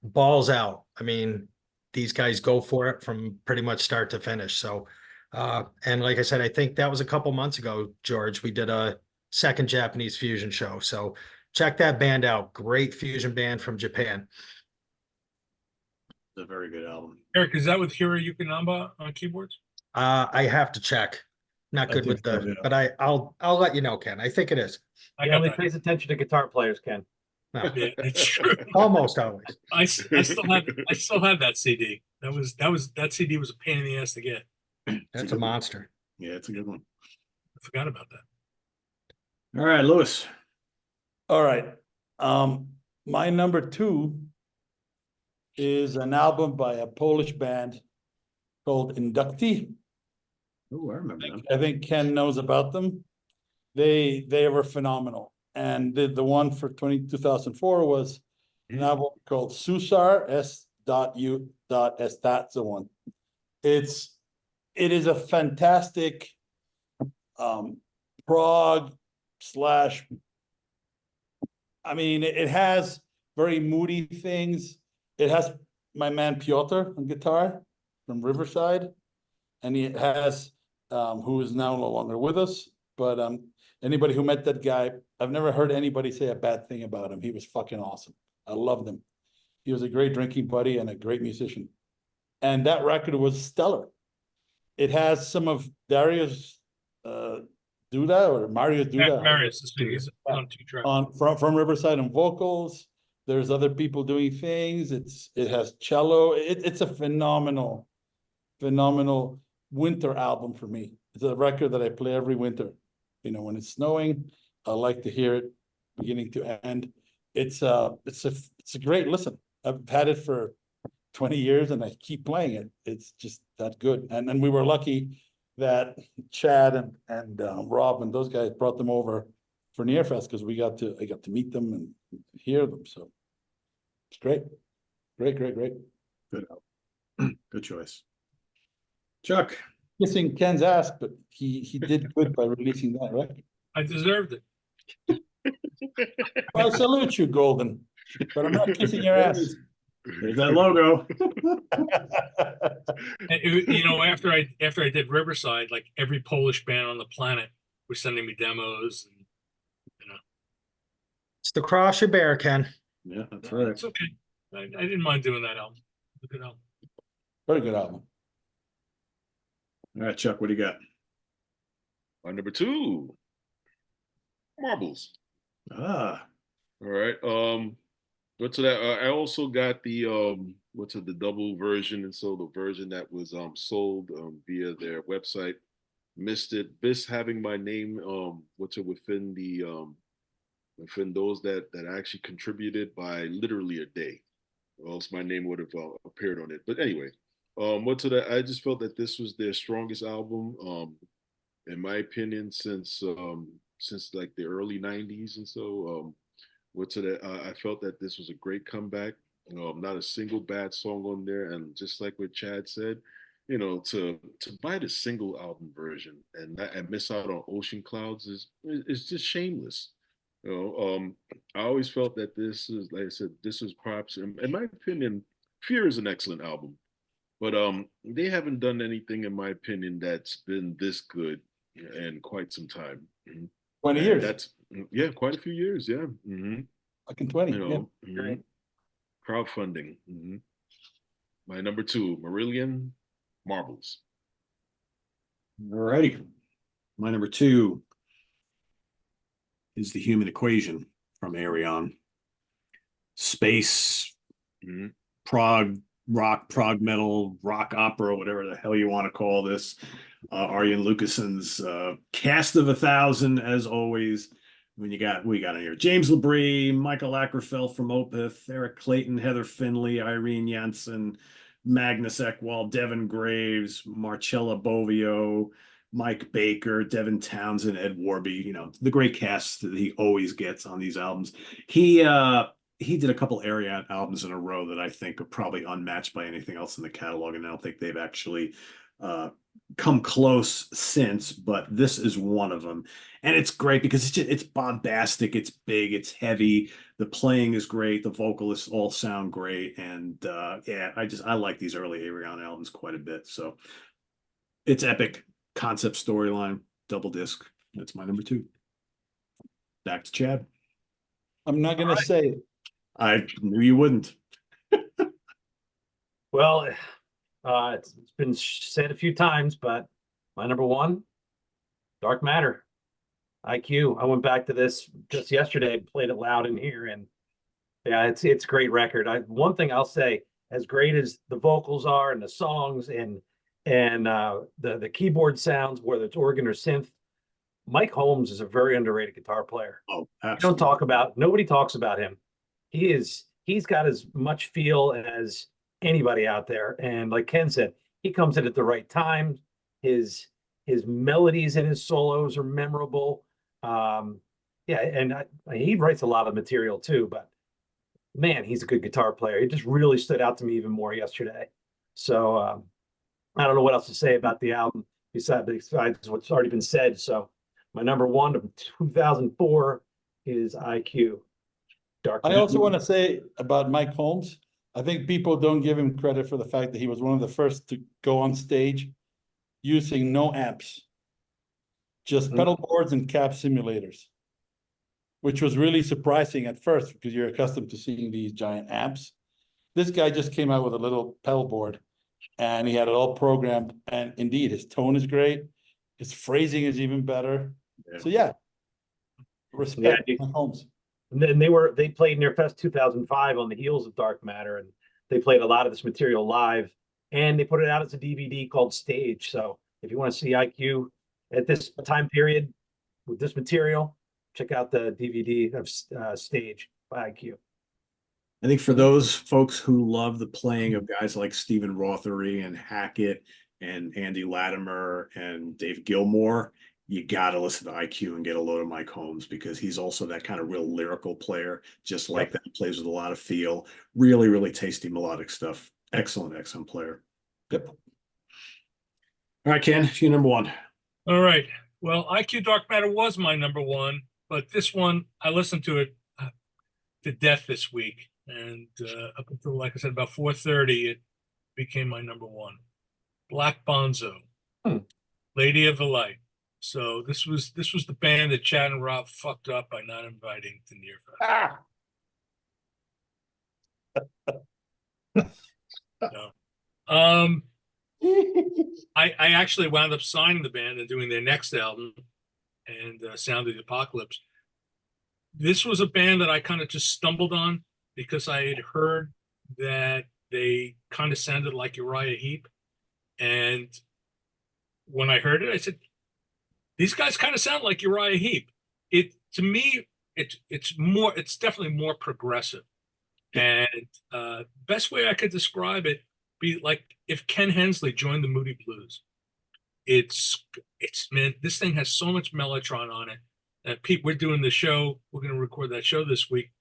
H: Balls out. I mean, these guys go for it from pretty much start to finish. So, and like I said, I think that was a couple months ago, George, we did a second Japanese fusion show. So check that band out. Great fusion band from Japan.
A: It's a very good album.
E: Eric, is that with Hiroyuki Namba on keyboards?
H: I have to check. Not good with
D: think so, yeah.
H: but I'll let you know, Ken. I think it is.
E: I
F: He
E: got
F: only
E: that.
F: pays attention to guitar players, Ken.
H: No,
E: Yeah, it's true.
H: almost always.
E: I still have that CD. That CD was a pain in the ass to get.
H: That's a monster.
A: Yeah, it's a good one.
E: I forgot about that.
A: All right, Lewis.
B: All right. My number 2 is an album by a Polish band called Inductee.
A: Oh, I remember them.
B: I think Ken knows about them. They were phenomenal. And the one for 2004 was an album called Susar, S.U.S. That's the one. It is a fantastic prog slash. I mean, it has very moody things. It has my man Piotr on guitar from Riverside, and he has who is now no longer with us. But anybody who met that guy, I've never heard anybody say a bad thing about him. He was fucking awesome. I loved him. He was a great drinking buddy and a great musician. And that record was stellar. It has some of Darius Duda or Mario Duda.
E: Marius is on 2 tracks.
B: From Riverside on vocals. There's other people doing things. It has cello. It's a phenomenal winter album for me. It's a record that I play every winter. You know, when it's snowing, I like to hear it beginning to end. It's a great listen. I've had it for 20 years and I keep playing it. It's just that good. And we were lucky that Chad and Rob and those guys brought them over for Nearfest because I got to meet them and hear them. So it's great. Great.
A: Good. Good choice. Chuck.
B: Kissing Ken's ass, but he did good by releasing that, right?
E: I deserved it.
B: Well, I salute you, Golden, but I'm not kissing your ass.
A: There's that logo.
E: You know, after I did Riverside, like every Polish band on the planet was sending me demos, and you know,
H: It's the cross you bear, Ken.
A: Yeah, that's right.
E: it's okay. I didn't mind doing that album. It was a good album.
B: Very good album.
A: All right, Chuck, what do you got?
C: My number 2, Marbles.
A: Ah,
C: All right. What's that? I also got the the double version, and so the version that was sold via their website missed it. This having my name within the within those that actually contributed by literally a day, or else my name would have appeared on it. But anyway, I just felt that this was their strongest album, in my opinion, since like the early '90s, and so I felt that this was a great comeback. Not a single bad song on there, and just like what Chad said, you know, to buy the single album version and miss out on Ocean Clouds is just shameless. You know, I always felt that this is, like I said, this is perhaps, in my opinion, Fear is an excellent album, but they haven't done anything, in my opinion, that's been this good in quite some time.
B: 20 years.
C: That's quite a few years. Yeah.
B: Fucking 20.
C: You know, crowdfunding. My number 2, Marillion, Marbles.
A: all righty. My number 2 is The Human Equation from Ayreon. Space, prog rock, prog metal, rock opera, whatever the hell you want to call this. Arjen Lucason's cast of 1,000, as always. When we got in here James Labrie, Michael Ackerfeld from Opeth, Eric Clayton, Heather Finley, Irene Jansen, Magnus Eckwald, Devin Graves, Marcella Bovio, Mike Baker, Devin Townsend, Ed Warby, you know, the great cast that he always gets on these albums. He did a couple Ayreon albums in a row that I think are probably unmatched by anything else in the catalog, and I don't think they've actually come close since, but this is one of them. And it's great because it's bombastic, it's big, it's heavy, the playing is great, the vocalists all sound great, and I like these early Ayreon albums quite a bit. So it's epic concept storyline, double disc. That's my number 2. Back to Chad.
B: I'm not gonna say it.
A: I knew you wouldn't.
F: Well, it's been said a few times, but my number 1, Dark Matter, IQ. I went back to this just yesterday, played it loud in here, and yeah, it's a great record. One thing I'll say, as great as the vocals are and the songs and the keyboard sounds, whether it's organ or synth, Mike Holmes is a very underrated guitar player.
A: Oh, absolutely.
F: Nobody talks about him. He's got as much feel as anybody out there. And like Ken said, he comes in at the right time. His melodies and his solos are memorable. Yeah, and he writes a lot of material too, but man, he's a good guitar player. He just really stood out to me even more yesterday. So I don't know what else to say about the album besides what's already been said. So my number one of 2004 is IQ. Dark.
B: I also want to say about Mike Holmes, I think people don't give him credit for the fact that he was one of the first to go on stage using no amps, just pedal boards and cab simulators, which was really surprising at first because you're accustomed to seeing these giant amps. This guy just came out with a little pedal board and he had it all programmed. And indeed, his tone is great. His phrasing is even better.
A: Yeah.
B: So yeah, respect Mike Holmes.
F: And then they played Near Fest 2005 on the heels of Dark Matter, and they played a lot of this material live, and they put it out as a DVD called Stage. So if you want to see IQ at this time period with this material, check out the DVD of Stage by IQ.
A: I think for those folks who love the playing of guys like Stephen Rothery and Hackett and Andy Latimer and Dave Gilmour, you got to listen to IQ and get a load of Mike Holmes, because he's also that kind of real lyrical player, just like that. Plays with a lot of feel, really, really tasty melodic stuff. Excellent, excellent player.
B: Yep.
A: All right, Ken, your number one.
E: All right. Well, IQ Dark Matter was my number one, but this one, I listened to it to death this week. And up until, like I said, about 4:30, it became my number one. Black Bonzo, Lady of the Light. So this was the band that Chad and Rob fucked up by not inviting to Near Fest. No. I actually wound up signing the band and doing their next album, and Sound of the Apocalypse. This was a band that I kind of just stumbled on because I had heard that they kind of sounded like Uriah Heep, and when I heard it, I said, these guys kind of sound like Uriah Heep. To me, it's definitely more progressive. And best way I could describe it be like if Ken Hensley joined the Moody Blues. It's man, this thing has so much Mellotron on it. Pete, we're doing the show. We're going to record that show this week.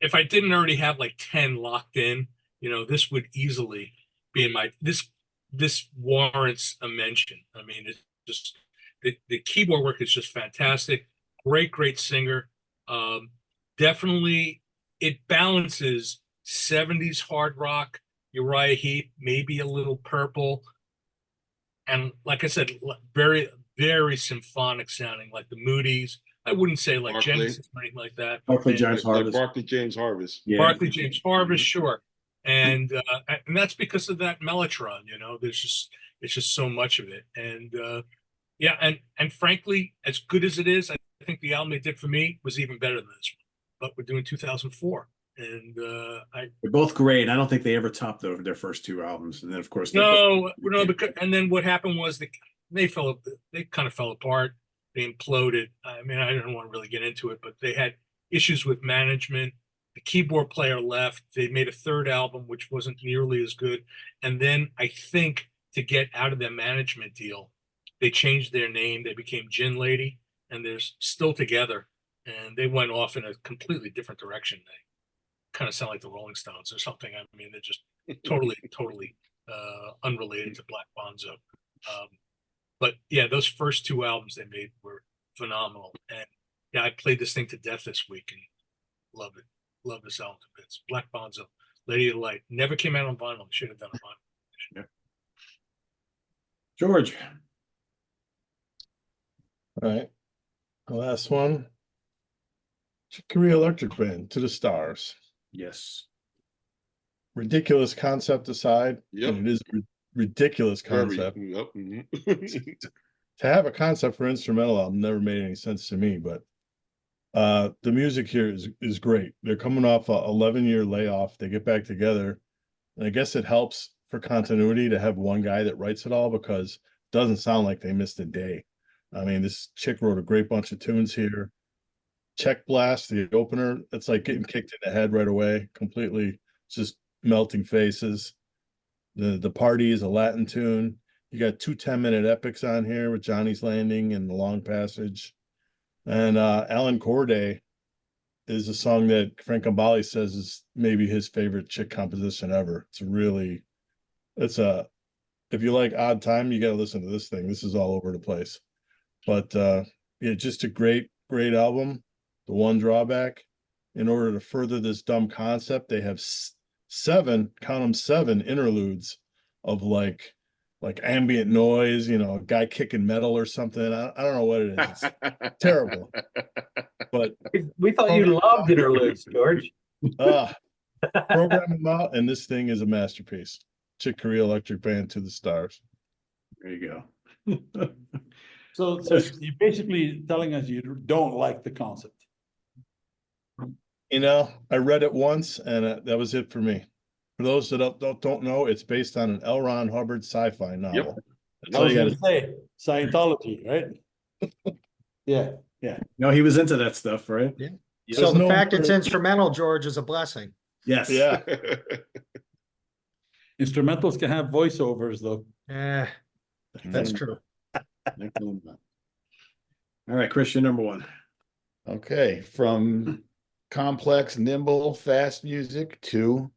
E: If I didn't already have like 10 locked in, this would easily be in my this warrants a mention. I mean, it's just the keyboard work is just fantastic. Great singer. Definitely it balances 70s hard rock, Uriah Heep, maybe a little Purple, and like I said, very, very symphonic sounding, like the Moodies. I wouldn't say like
C: Barclay.
E: Genesis or anything like that.
A: Barclay James Harvest.
C: Barclay James Harvest.
A: Yeah.
E: Barclay James Harvest, sure. And that's because of that Mellotron, it's just so much of it. And yeah, and frankly, as good as it is, I think the album they did for me was even better than this one. But we're doing 2004. And
A: they're both great. I don't think they ever topped their first two albums. And then of course
E: because and then what happened was they kind of fell apart. They imploded. I mean, I don't want to really get into it, but they had issues with management. The keyboard player left. They made a third album, which wasn't nearly as good. And then I think to get out of their management deal, they changed their name. They became Gin Lady, and they're still together. And they went off in a completely different direction. They kind of sound like the Rolling Stones or something. I mean, they're just totally unrelated to Black Bonzo. But yeah, those first two albums they made were phenomenal. And yeah, I played this thing to death this week and love it. Love this album to bits. Black Bonzo, Lady of the Light. Never came out on vinyl. Should have done a vinyl.
A: Yeah. George.
D: All right. The last one. Chicory Electric Band, To the Stars.
A: Yes.
D: Ridiculous concept aside,
C: Yep.
D: and it is a ridiculous concept.
C: Yep.
D: To have a concept for instrumental album never made any sense to me, but the music here is great. They're coming off a 11-year layoff. They get back together, and I guess it helps for continuity to have one guy that writes it all, because it doesn't sound like they missed a day. I mean, this chick wrote a great bunch of tunes here. Check Blast, the opener, it's like getting kicked in the head right away, completely just melting faces. The Party is a Latin tune. You got 2 10-minute epics on here with Johnny's Landing and The Long Passage. And Alan Corday is a song that Frank Gambale says is maybe his favorite Chick composition ever. If you like odd time, you got to listen to this thing. This is all over the place. But yeah, just a great album. The one drawback, in order to further this dumb concept, they have 7 interludes of like ambient noise, a guy kicking metal or something. I don't know what it is. It's terrible. But
F: We thought you loved interludes, George.
D: program them out, and this thing is a masterpiece. Chick Corea Electric Band to the stars.
A: There you go.
B: So you're basically telling us you don't like the concept.
D: I read it once, and that was it for me. For those that don't know, it's based on an L. Ron Hubbard sci-fi novel.
B: I was going to say Scientology, right? Yeah.
A: No, he was into that stuff, right?
H: Yeah.
D: There's
H: So the
D: no
H: fact it's
D: word-
H: instrumental, George, is a blessing.
A: Yes.
D: Yeah.
B: Instrumentals can have voiceovers, though.
H: Yeah, that's true.
A: All right, Christian, number 1.
G: Okay, from complex, nimble, fast music to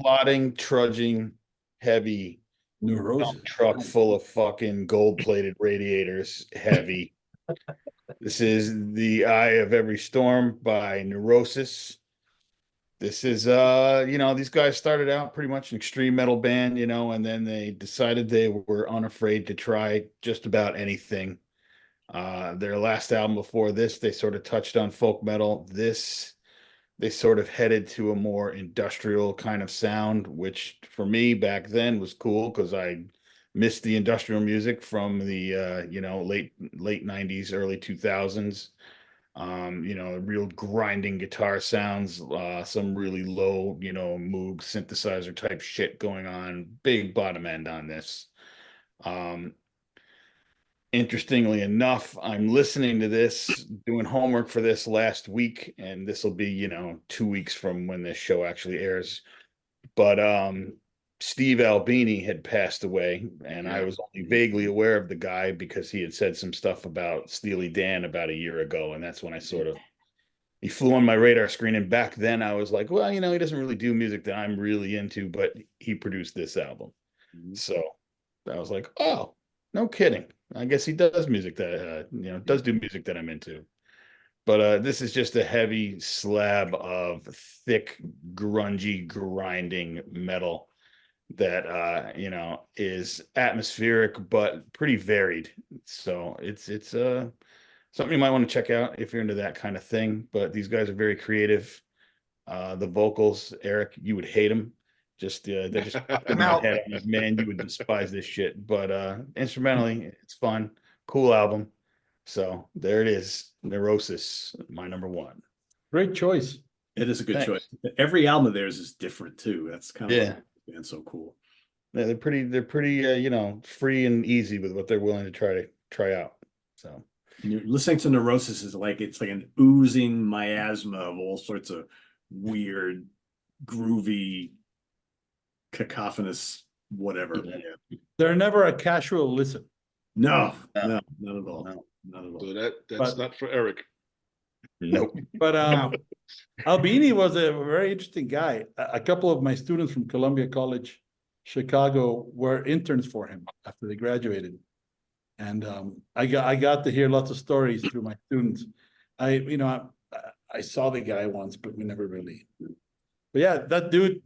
G: plodding, trudging, heavy
B: Neurosis.
G: dump truck full of fucking gold-plated radiators, heavy. This is The Eye of Every Storm by Neurosis. This is these guys started out pretty much an extreme metal band, and then they decided they were unafraid to try just about anything. Their last album before this, they sort of touched on folk metal. They sort of headed to a more industrial kind of sound, which for me back then was cool because I missed the industrial music from the late 90s, early 2000s. Real grinding guitar sounds, some really low, Moog synthesizer type shit going on, big bottom end on this. Interestingly enough, I'm listening to this, doing homework for this last week, and this will be, 2 weeks from when this show actually airs. But Steve Albini had passed away, and I was only vaguely aware of the guy because he had said some stuff about Steely Dan about a year ago, and that's when I he flew on my radar screen. And back then I was like, well, he doesn't really do music that I'm really into, but he produced this album. So I was like, oh, no kidding. I guess he does music that, does do music that I'm into. But this is just a heavy slab of thick, grungy, grinding metal that, is atmospheric, but pretty varied. So it's something you might want to check out if you're into that kind of thing. But these guys are very creative. The vocals, Eric, you would hate them. They just popped in my head. I'm like, man, you would despise this shit. But instrumentally, it's fun. Cool album. So there it is. Neurosis, my number 1.
B: Great choice.
A: It is a good choice. Every album of theirs is different too. That's kind of and so cool.
G: Yeah, they're pretty free and easy with what they're willing to try out. So
A: and you're listening to Neurosis is it's like an oozing miasma of all sorts of weird, groovy, cacophonous whatever. Yeah.
B: They're never a casual listen.
A: No, not at all.
G: No.
A: Not at all.
C: So that's not for Eric.
G: Nope.
B: But Albini was a very interesting guy. A couple of my students from Columbia College, Chicago, were interns for him after they graduated. And I got to hear lots of stories through my students. I saw the guy once, but we never really. But yeah, that dude,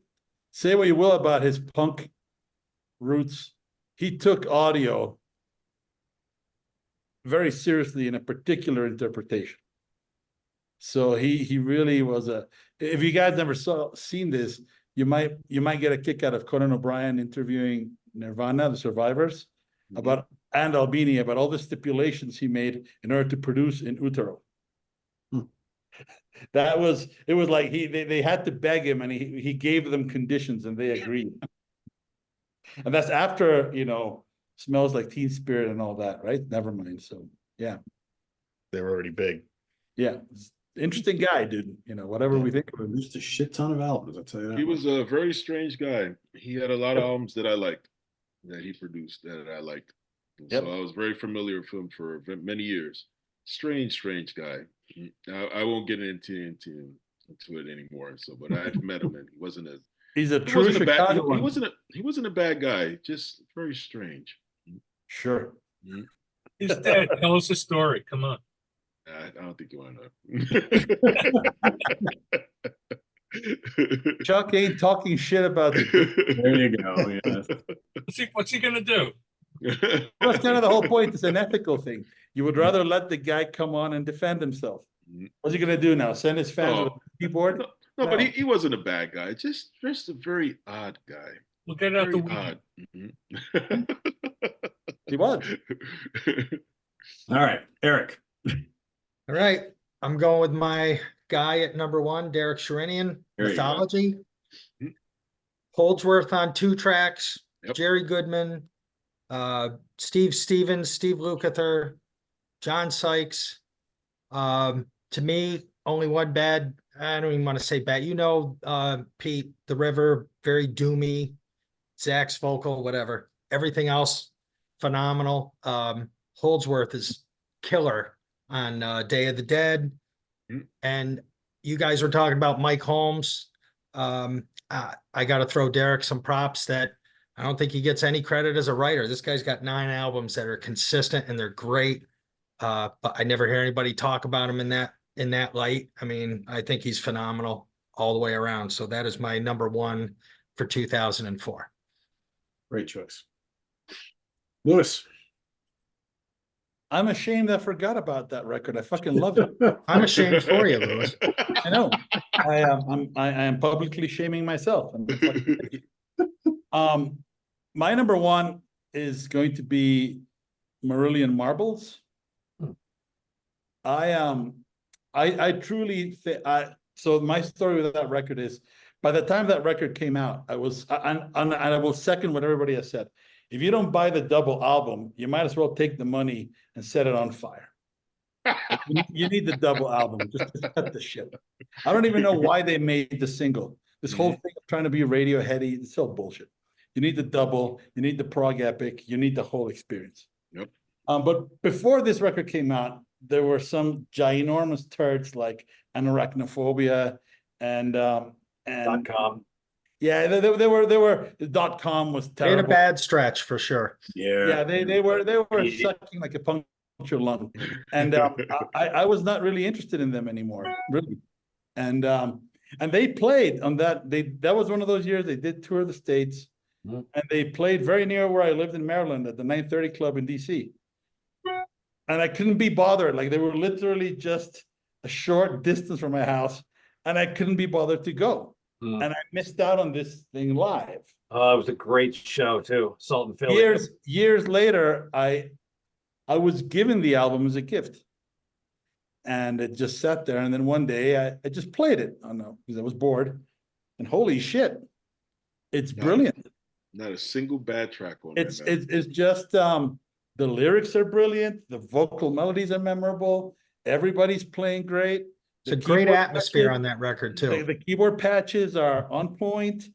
B: say what you will about his punk roots, he took audio very seriously in a particular interpretation. So he really was if you guys never seen this, you might get a kick out of Conan O'Brien interviewing Nirvana, the Survivors, and Albini about all the stipulations he made in order to produce in utero. It was like they had to beg him, and he gave them conditions, and they agreed. And that's after Smells Like Teen Spirit and all that, right? Never mind. So yeah,
G: They were already big.
B: yeah, interesting guy, dude. You know, whatever we think of him.
A: Produced a shit ton of albums, I'll tell you that.
C: He
A: much.
C: was a very strange guy. He had a lot of albums that I liked, that he produced that I liked. And
B: Yep.
C: so I was very familiar with him for many years. Strange guy. I won't get into it anymore. So, but I've met him, and he wasn't a
B: He's a
C: he
B: true
C: wasn't a bad
B: Chicago
C: he
B: one.
C: wasn't a bad guy. Just very strange.
B: Sure.
E: He's dead. Tell us a story. Come on.
C: I don't think you want to know.
B: Chuck ain't talking shit about the.
A: There you go. Yeah.
E: What's he gonna do?
B: That's kind of the whole point. It's an ethical thing. You would rather let the guy come on and defend himself. What's he gonna do now? Send his fans with a keyboard?
C: No, but he wasn't a bad guy. Just a very odd guy.
E: We'll get it out the
C: Very
E: weekend.
C: odd.
B: He was.
A: All right, Eric.
H: All right, I'm going with my guy at number 1, Derek Sherinian,
A: There you go.
H: Mythology. Holdsworth on 2 tracks,
C: Yep.
H: Jerry Goodman, Steve Stevens, Steve Lukather, John Sykes. To me, only one bad, I don't even want to say bad. You know, Pete, The River, very doomy, Zach's vocal, whatever. Everything else, phenomenal. Holdsworth is killer on Day of the Dead. And you guys were talking about Mike Holmes. I got to throw Derek some props that I don't think he gets any credit as a writer. This guy's got 9 albums that are consistent and they're great. But I never hear anybody talk about him in that light. I mean, I think he's phenomenal all the way around. So that is my number 1 for 2004.
A: Great choice. Lewis.
B: I'm ashamed I forgot about that record. I fucking love it.
H: I'm ashamed for you, Lewis.
B: I know. I am publicly shaming myself. My number 1 is going to be Marillion Marbles. I truly think so my story with that record is, by the time that record came out, I will second what everybody has said. If you don't buy the double album, you might as well take the money and set it on fire. You need the double album. Just cut the shit. I don't even know why they made the single. This whole thing of trying to be radio heady, it's so bullshit. You need the double, you need the prog epic, you need the whole experience.
C: Yep.
B: But before this record came out, there were some ginormous turds like Anarachnophobia and
F: .com.
B: Yeah, they were .com was
H: They had a
B: terrible.
H: bad stretch for sure.
B: Yeah, they were sucking like a puncture lung, and I was not really interested in them anymore, really. And they played on that. That was one of those years they did tour the States, and they played very near where I lived in Maryland at the 930 Club in DC. And I couldn't be bothered. Like, they were literally just a short distance from my house, and I couldn't be bothered to go. And I missed out on this thing live.
F: It was a great show too. Salt and Philly.
B: Years later, I was given the album as a gift, and it just sat there. And then one day, I just played it. I don't know, because I was bored. And holy shit, it's brilliant.
C: Not a single bad track on
B: It's
C: that.
B: it's just the lyrics are brilliant. The vocal melodies are memorable. Everybody's playing great.
H: It's a great atmosphere on that record too.
B: The keyboard patches are on point.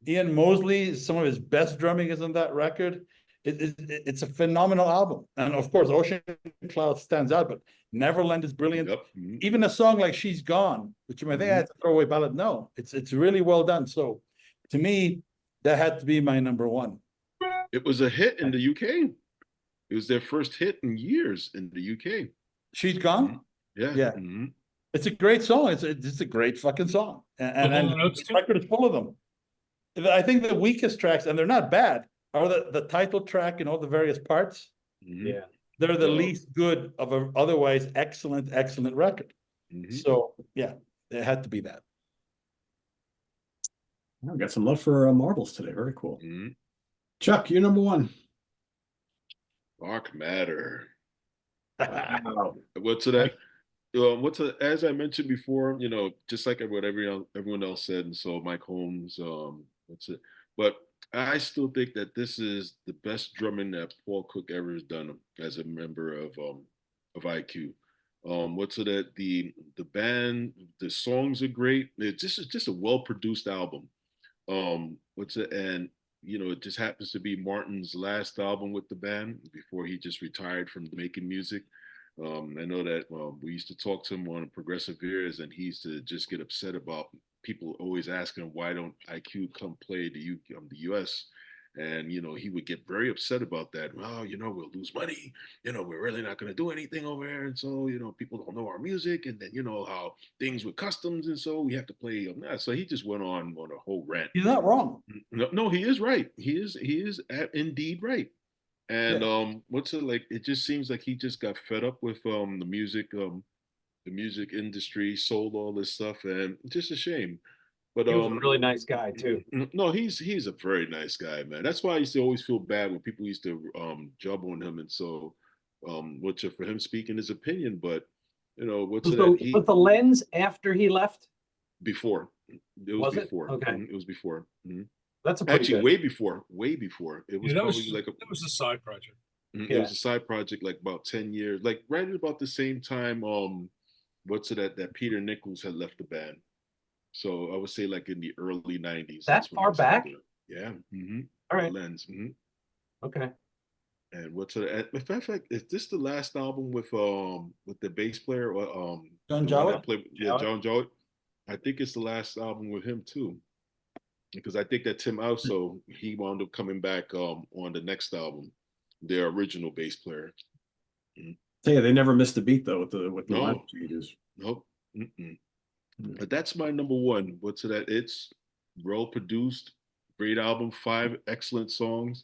B: Ian Mosley, some of his best drumming is on that record. It's a phenomenal album. And of course, Ocean Cloud stands out, but Neverland is brilliant.
C: Yep.
B: Even a song like She's Gone, which you might think I had to throw away ballad. No, it's really well done. So to me, that had to be my number 1.
C: It was a hit in the UK. It was their first hit in years in the UK.
B: She's Gone?
C: Yeah.
B: Yeah. It's a great song. It's a great fucking song. And the record is full of them. I think the weakest tracks, and they're not bad, are the title track and all the various parts.
F: Yeah.
B: They're the least good of an otherwise excellent record. So yeah, it had to be that.
A: I got some love for marbles today. Very cool. Chuck, you're number 1.
C: Dark Matter.
A: Wow.
C: As I mentioned before, just like what everyone else said, and so Mike Holmes, but I still think that this is the best drumming that Paul Cook ever has done as a member of IQ. What's it that the band, the songs are great. It's just a well produced album. What's it and it just happens to be Martin's last album with the band before he just retired from making music. I know that we used to talk to him on Progressive Ears, and he used to just get upset about people always asking him why don't IQ come play the U.S. And he would get very upset about that. Well, we'll lose money. We're really not going to do anything over there, and so people don't know our music, and then how things with customs, and so we have to play that. So he just went on a whole rant.
B: He's not wrong.
C: No, he is right. He is indeed right. And
B: Yeah.
C: what's it like? It just seems like he just got fed up with the music industry, sold all this stuff, and just a shame. But
F: He was a really nice guy too.
C: no, he's a very nice guy, man. That's why I used to always feel bad when people used to jump on him, and so which for him speaking his opinion, but what's it that
F: Was the Lens after he left?
C: before it was before.
F: Okay.
C: It was before.
F: That's a pretty
C: Actually
F: good.
C: way before. It was
E: Yeah,
C: probably like
E: that was a side project.
C: it was a side project, like about 10 years, like right about the same time what's it that Peter Nichols had left the band. So I would say like in the early 90s.
F: That far back?
C: Yeah.
F: All right.
C: Lens.
F: Okay.
C: And what's it? In fact, is this the last album with the bass player or
B: John
C: the one
B: Jowett?
C: that played, yeah, John Jowett? I think it's the last album with him too. Because I think that Tim also he wound up coming back on the next album, their original bass player.
A: So yeah, they never missed a beat though with the
C: No.
A: live changes.
C: Nope. But that's my number one. What's it? It's well produced, great album, 5 excellent songs.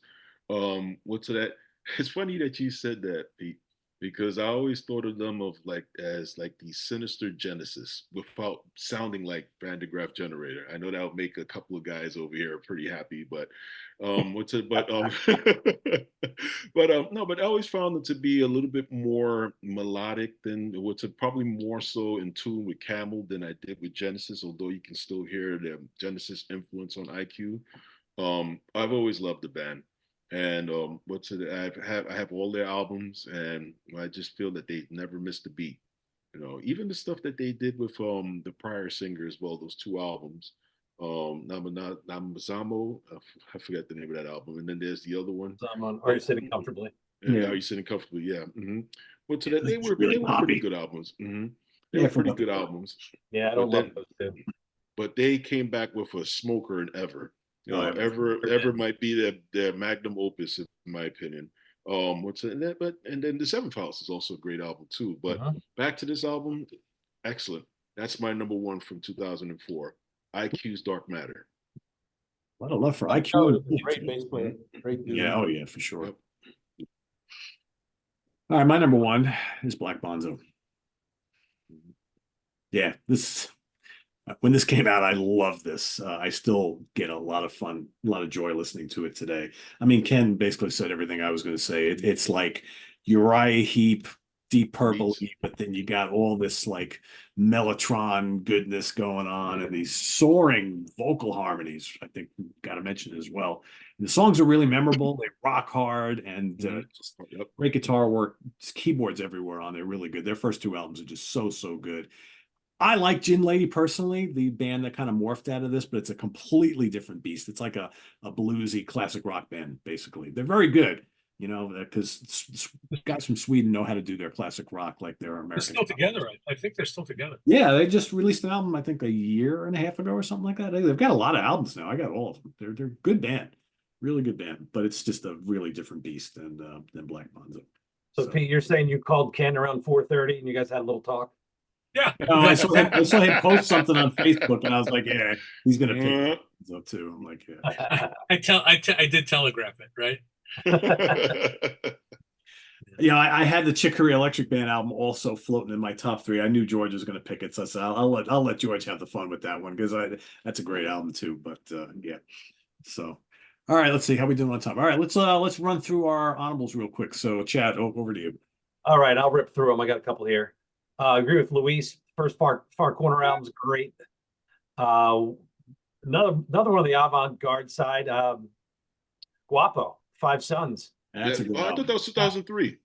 C: What's it? It's funny that you said that, Pete, because I always thought of them as like the sinister Genesis without sounding like Van de Graaff Generator. I know that would make a couple of guys over here pretty happy, but what's it? But no, but I always found it to be a little bit more melodic than what's it, probably more so in tune with Camel than I did with Genesis, although you can still hear the Genesis influence on IQ. I've always loved the band. And what's it? I have all their albums, and I just feel that they never missed a beat. Even the stuff that they did with the prior singer as well, those 2 albums. Namazamo, I forget the name of that album, and then there's the other one.
F: Are You Sitting Comfortably?
C: Yeah, Are You Sitting Comfortably? Yeah. What's it? They were
A: really
C: pretty
A: poppy.
C: good albums. They were pretty good albums.
F: Yeah, I don't
C: But
F: love
C: then-
F: those two.
C: But they came back with a smoker and Ever. Ever might be their magnum opus, in my opinion. What's it? And then the Seventh House is also a great album too. But back to this album, excellent. That's my number one from 2004. IQ's Dark Matter.
A: A lot of love for IQ.
F: Oh, great bass player. Great dude.
A: Yeah, oh yeah, for sure.
C: Yep.
A: All right, my number one is Black Bonzo. Yeah, when this came out, I love this. I still get a lot of fun, a lot of joy listening to it today. I mean, Ken basically said everything I was going to say. It's like Uriah Heep, Deep Purple, but then you got all this like Mellotron goodness going on and these soaring vocal harmonies. I think got to mention as well. And the songs are really memorable. They rock hard and just great guitar work. Just keyboards everywhere on there, really good. Their first 2 albums are just so good. I like Gin Lady personally, the band that kind of morphed out of this, but it's a completely different beast. It's like a bluesy classic rock band, basically. They're very good, because guys from Sweden know how to do their classic rock like they're American.
E: They're still together. I think they're still together.
A: Yeah, they just released an album, I think, a year and a half ago or something like that. They've got a lot of albums now. I got all of them. They're a good band, really good band, but it's just a really different beast than Black Bonzo.
F: So Pete, you're saying you called Ken around 4:30 and you guys had a little talk?
E: Yeah.
A: I saw him post something on Facebook, and I was like, "Yeah, he's gonna pick Bonzo too." I'm like, "Yeah."
E: I did telegraph it, right?
A: I had the Chick Corea Electric Band album also floating in my top 3. I knew George was going to pick it, so I said, I'll let George have the fun with that one because that's a great album too. But yeah, so all right, let's see how we doing on time. All right, let's run through our honorables real quick. So, Chad, over to you.
F: All right, I'll rip through them. I got a couple here. I agree with Luis. First Far Corner album's great. Another one on the avant-garde side. Guapo, 5 Sons.
A: That's a good
C: I
A: album.
C: thought that was 2003.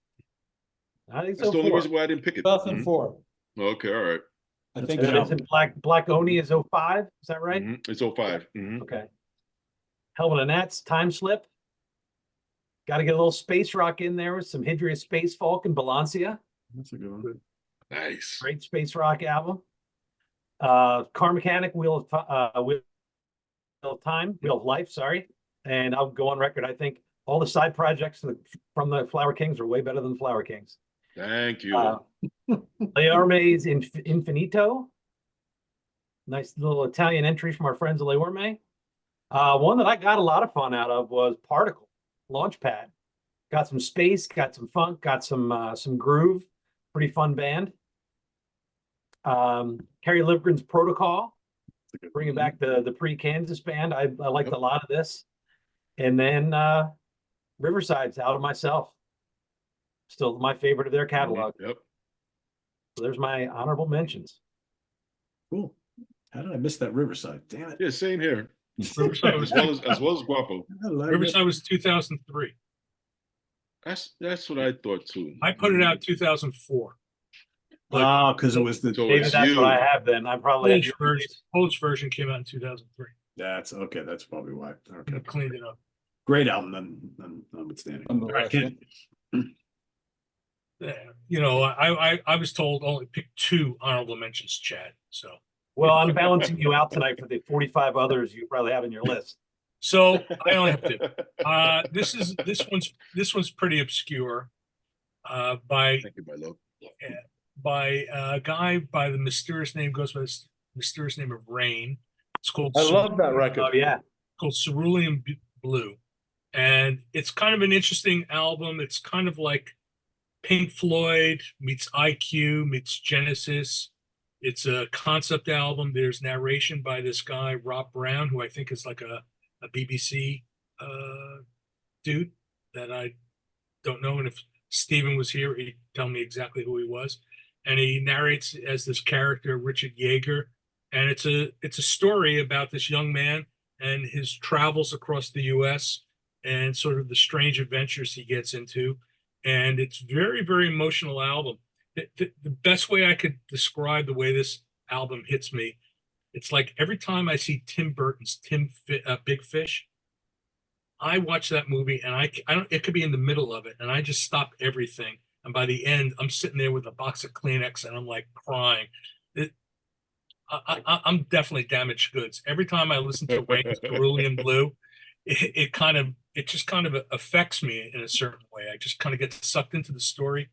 F: I think
C: That's
F: so.
C: the only reason why I didn't pick it.
B: 2004.
C: Okay, all right.
B: I
A: That's
B: think
A: good.
F: And
B: so.
F: isn't Black Oni is 05? Is that right?
C: It's 05.
F: Okay. Helmet and Nats, Time Slip. Got to get a little space rock in there with some Hydria Space Folk and Balancia.
A: That's a good one.
C: Nice.
F: Great space rock album. Car Mechanic, Wheel of Time, Wheel of Life, sorry. And I'll go on record. I think all the side projects from the Flower Kings are way better than the Flower Kings.
C: Thank you.
F: Leorme's Infinito. Nice little Italian entry from our friends at Leorme. One that I got a lot of fun out of was Particle Launchpad. Got some space, got some funk, got some groove. Pretty fun band. Kerry Livgren's Protocol, bringing back the pre-Kansas band. I liked a lot of this. And then Riverside's Out of Myself. Still my favorite of their catalog.
C: Yep.
F: So there's my honorable mentions.
A: Cool. How did I miss that Riverside? Damn it.
C: Yeah, same here.
E: Riverside
C: as
E: was
C: well as Guapo.
E: Riverside was 2003.
C: That's what I thought too.
E: I put it out 2004.
A: Oh, because it was the
C: So
F: Maybe
C: it's
F: that's what I
C: you.
F: have then. I probably have
E: Polish version came out in 2003.
A: that's okay. That's probably why. Okay.
E: I cleaned it up.
A: Great album, then notwithstanding.
B: Nonetheless,
E: Right, you know, I was told only pick 2 honorable mentions, Chad. So
F: Well, I'm balancing you out tonight for the 45 others you probably have in your list.
E: so I only have 2. This one's pretty obscure. By
C: Thank you, my love.
E: by a guy by the mysterious name mysterious name of Rain. It's called
B: I love that record.
F: Oh yeah.
E: called Cerulean Blue. And it's kind of an interesting album. It's kind of like Pink Floyd meets IQ meets Genesis. It's a concept album. There's narration by this guy, Rob Brown, who I think is like a BBC dude that I don't know. And if Steven was here, he'd tell me exactly who he was. And he narrates as this character, Richard Yeager. And it's a story about this young man and his travels across the US and sort of the strange adventures he gets into. And it's very, very emotional album. The best way I could describe the way this album hits me, it's like every time I see Tim Burton's Big Fish, I watch that movie and I don't, it could be in the middle of it and I just stop everything. And by the end, I'm sitting there with a box of Kleenex and I'm like crying. I'm definitely damaged goods. Every time I listen to Rain's Cerulean Blue, it just kind of affects me in a certain way. I just kind of get sucked into the story.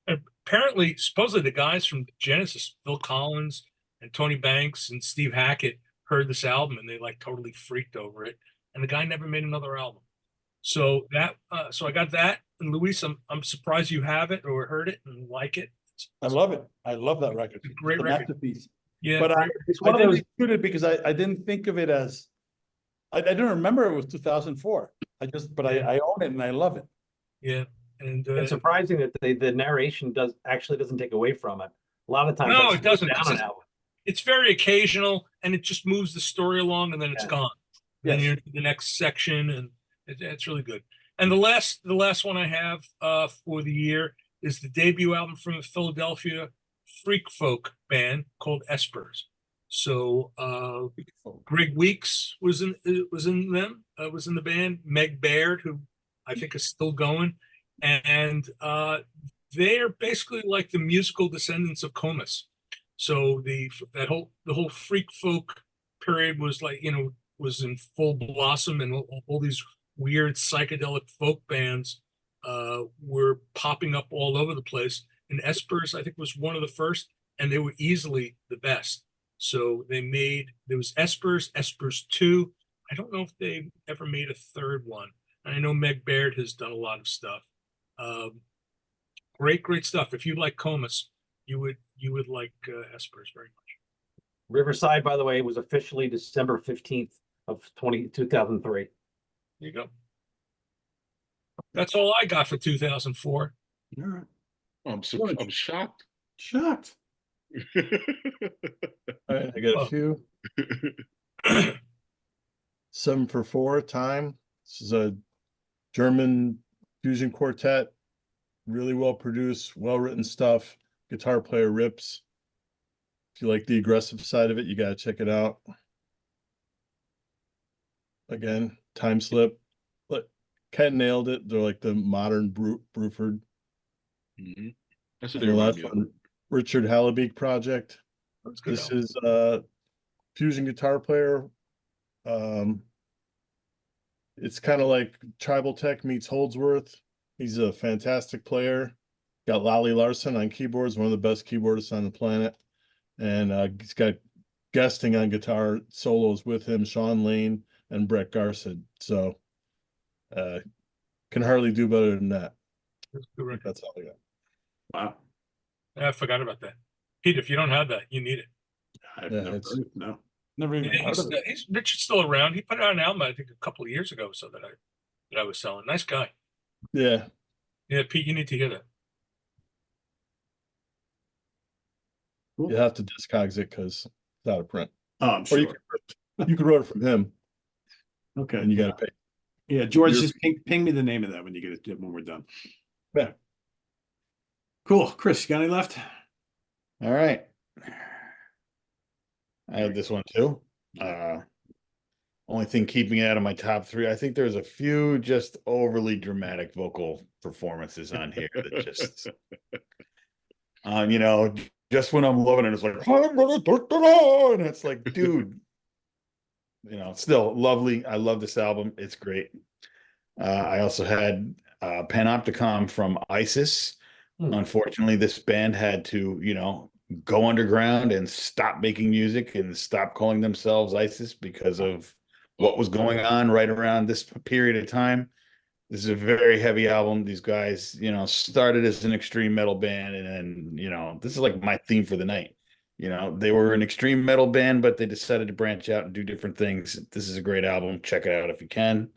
E: And apparently, supposedly the guys from Genesis, Phil Collins and Tony Banks and Steve Hackett, heard this album and they like totally freaked over it. And the guy never made another album. So so I got that. And Luis, I'm surprised you have it or heard it and like it.
B: I love it. I love that record.
E: It's a great
B: It's a
E: record.
B: masterpiece.
E: Yeah,
B: But
F: It's
B: I
F: one of
B: didn't
F: those.
B: include it because I didn't think of it as, I didn't remember it was 2004. But I own it and I love it.
E: yeah. And
F: It's surprising that the narration doesn't take away from it. A lot of times,
E: No,
F: that
E: it doesn't,
F: slows
E: 'cause
F: down an
E: it's-
F: album.
E: it's very occasional and it just moves the story along and then it's
F: Yeah.
E: gone. Then
B: Yes.
E: you're to the next section and it's really good. And the last one I have for the year is the debut album from the Philadelphia freak folk band called Espers. So Greg Weeks was in the band. Meg Baird, who I think is still going, and they are basically like the musical descendants of Comus. So the whole freak folk period was like, was in full blossom, and all these weird psychedelic folk bands were popping up all over the place. And Espers, I think, was one of the first, and they were easily the best. So there was Espers 2. I don't know if they ever made a third one. And I know Meg Baird has done a lot of stuff. Great stuff. If you like Comus, you would like Espers very much.
F: Riverside, by the way, was officially December 15th of 2003.
E: There you go. That's all I got for 2004.
A: All right.
C: I'm shocked.
A: Shocked.
D: All right, I got
E: Oh.
D: a few. 7 for 4 Time. This is a German fusion quartet. really well produced, well written stuff. Guitar player rips. If you like the aggressive side of it, you gotta check it out. Again, Time Slip, but Ken nailed it. They're like the modern Bruford.
C: Mm-hmm. That's what
D: And
C: they
D: the
C: remind
D: last
C: me of.
D: one, Richard Hallabeek project.
E: That's good.
D: This is fusion guitar player. It's kind of like Tribal Tech meets Holdsworth. He's a fantastic player. Got Lolly Larson on keyboards, one of the best keyboardists on the planet. And he's got guesting on guitar solos with him, Sean Lane and Brett Garsed. So can hardly do better than that.
E: That's a good record.
D: That's all I got.
A: Wow.
E: I forgot about that. Pete, if you don't have that, you need it.
A: I've
D: Yeah,
A: never
D: it's-
A: heard it. No.
B: Never even
E: Yeah,
B: heard of it.
E: Richard's still around. He put out an album, I think, a couple of years ago, so that I was selling. Nice guy.
D: Yeah.
E: Yeah, Pete, you need to hear that.
A: Cool.
D: You have to Discogs it because it's out of print.
A: Oh, I'm
D: Or
A: sure.
D: you could order from him
A: Okay.
D: and you got to pay.
A: Yeah, George,
D: You're-
A: just ping me the name of that when you get it when we're done.
D: Yeah.
A: Cool. Chris, you got any left?
G: All right. I had this one too. Only thing keeping it out of my top three, I think there's a few just overly dramatic vocal performances on here that just, you know, just when I'm loving it, it's like, I'm gonna and it's like, dude, you know, still lovely. I love this album. It's great. I also had Panopticon from ISIS. Unfortunately, this band had to, you know, go underground and stop making music and stop calling themselves ISIS because of what was going on right around this period of time. This is a very heavy album. These guys, you know, started as an extreme metal band, and then, you know, this is like my theme for the night. You know, they were an extreme metal band, but they decided to branch out and do different things. This is a great album. Check it out if you can.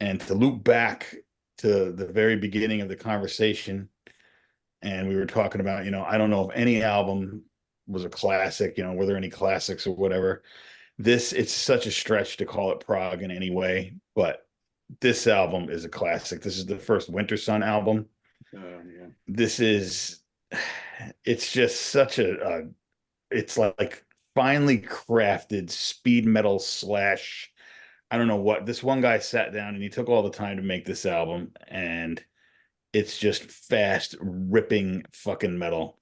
G: And to loop back to the very beginning of the conversation, and we were talking about, you know, I don't know if any album was a classic, you know, were there any classics or whatever. It's such a stretch to call it prog in any way, but this album is a classic. This is the first Winter Sun album.
A: Yeah.
G: This is, it's just such it's like finely crafted speed metal slash, I don't know what. This one guy sat down and he took all the time to make this album, and it's just fast, ripping fucking metal.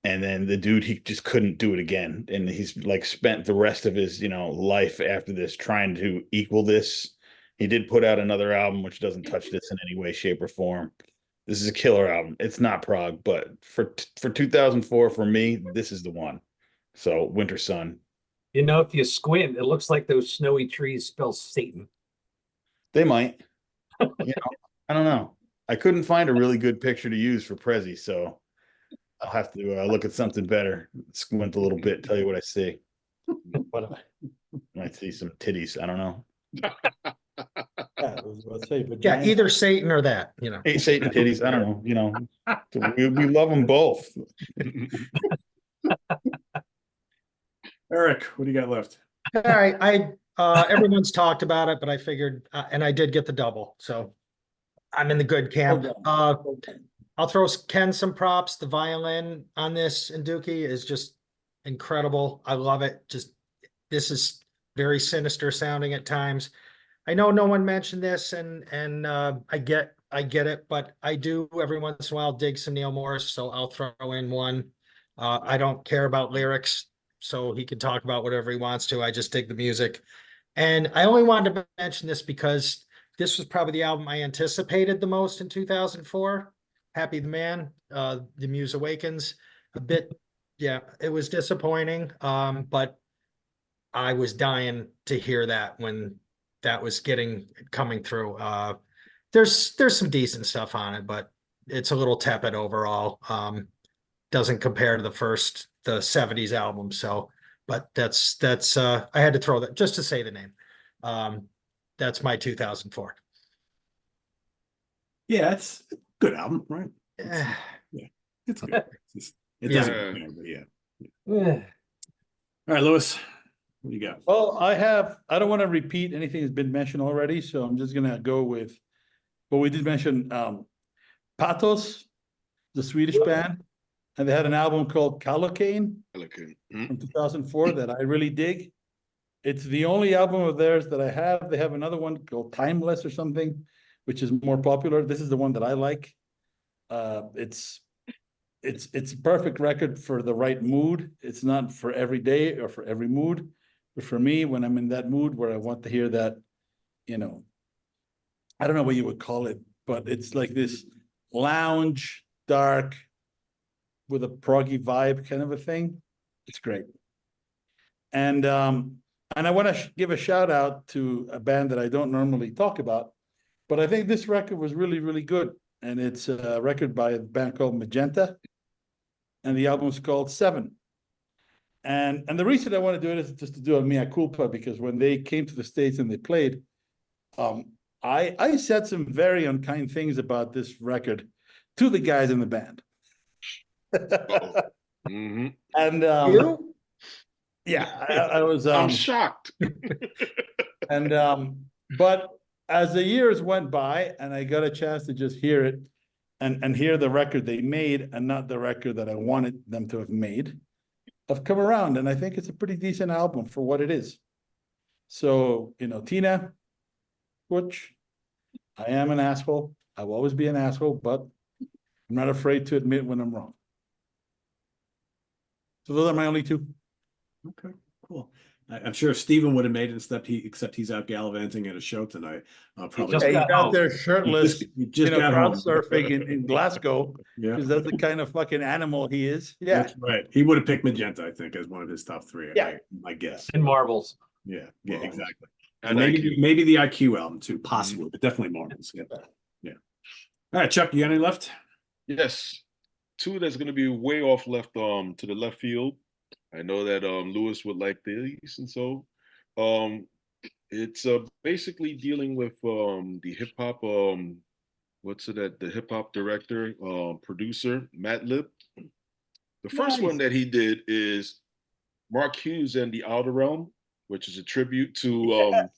G: And then the dude, he just couldn't do it again. And he's like spent the rest of his, you know, life after this trying to equal this. He did put out another album, which doesn't touch this in any way, shape, or form. This is a killer album. It's not prog, but for 2004, for me, this is the one. So Winter Sun.
F: You know, if you squint, it looks like those snowy trees spell Satan.
G: They might. You know, I don't know. I couldn't find a really good picture to use for Prezi, so I'll have to look at something better. Squint a little bit, tell you what I see.
B: What
G: Might see some titties. I don't know.
B: I was about to say, but
H: Yeah, either Satan or that, you know.
G: Hey, Satan titties. I don't know. You know, we love them both.
A: Eric, what do you got left?
H: All right, everyone's talked about it, but I figured, and I did get the double, so I'm in the good camp. I'll throw Ken some props. The violin on this in Dookie is just incredible. I love it. This is very sinister sounding at times. I know no one mentioned this, and I get it, but I do every once in a while dig some Neil Morris, so I'll throw in one. I don't care about lyrics, so he can talk about whatever he wants to. I just dig the music. And I only wanted to mention this because this was probably the album I anticipated the most in 2004. Happy the Man, The Muse Awakens. A bit, yeah, it was disappointing, but I was dying to hear that when that was coming through. There's some decent stuff on it, but it's a little tepid overall. Doesn't compare to the 70s album. So, but that's I had to throw that just to say the name. That's my 2004.
A: Yeah, it's a good album, right?
H: Eh,
A: It's good. It
H: Yeah.
A: doesn't compare, but yeah. All right, Lewis, what do you got?
B: Well, I don't want to repeat anything that's been mentioned already, so I'm just gonna go with, well, we did mention Pathos, the Swedish band, and they had an album called Kallocaine
C: Okay.
B: from 2004 that I really dig. It's the only album of theirs that I have. They have another one called Timeless or something, which is more popular. This is the one that I like. It's a perfect record for the right mood. It's not for every day or for every mood, but for me, when I'm in that mood where I want to hear that, you know, I don't know what you would call it, but it's like this lounge, dark, with a proggy vibe kind of a thing. It's great. And I want to give a shout out to a band that I don't normally talk about, but I think this record was really, really good. And it's a record by a band called Magenta, and the album is called Seven. And the reason I want to do it is just to do a mea culpa, because when they came to the States and they played, I said some very unkind things about this record to the guys in the band.
C: Mm-hmm.
B: And yeah, I was
C: I'm shocked.
B: and but as the years went by and I got a chance to just hear it and hear the record they made and not the record that I wanted them to have made, I've come around, and I think it's a pretty decent album for what it is. So, you know, Tina, Butch, I am an asshole. I will always be an asshole, but I'm not afraid to admit when I'm wrong. So those are my only two.
A: Okay, cool. I'm sure Steven would have made it, except he's out gallivanting at a show tonight. Probably.
F: just
B: Yeah,
F: got
B: he's out
F: home.
B: there shirtless,
A: You just got
B: crowd
A: home.
B: surfing in Glasgow,
A: Yeah,
B: because that's the kind of fucking animal he is. Yeah.
A: that's right. He would have picked Magenta, I think, as one of his top three.
B: Yeah.
A: my guess.
F: And Marbles.
A: Yeah,
C: Marvels.
A: exactly.
C: And
A: Maybe the IQ album too, possibly, but definitely Marvels. Yeah. All right, Chuck, you got any left?
C: Yes, two that's going to be way off left to the left field. I know that Lewis would like these, and so it's basically dealing with the hip hop the hip hop director producer Matt Lib. The first one that he did is Mark Hughes and the Outer Realm, which is a tribute to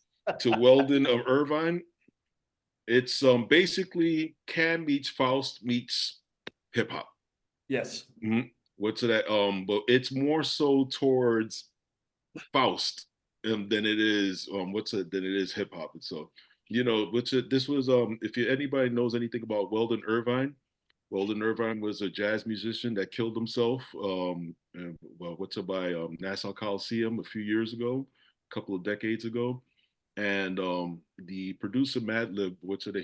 C: Weldon of Irvine. It's basically Cam meets Faust meets hip hop.
B: Yes.
C: Mm-hmm. What's that? But it's more so towards Faust than it is than it is hip hop. And so, you know, this was if anybody knows anything about Weldon Irvine was a jazz musician that killed himself. By Nassau Coliseum a few years ago, a couple of decades ago. And the producer Madlib,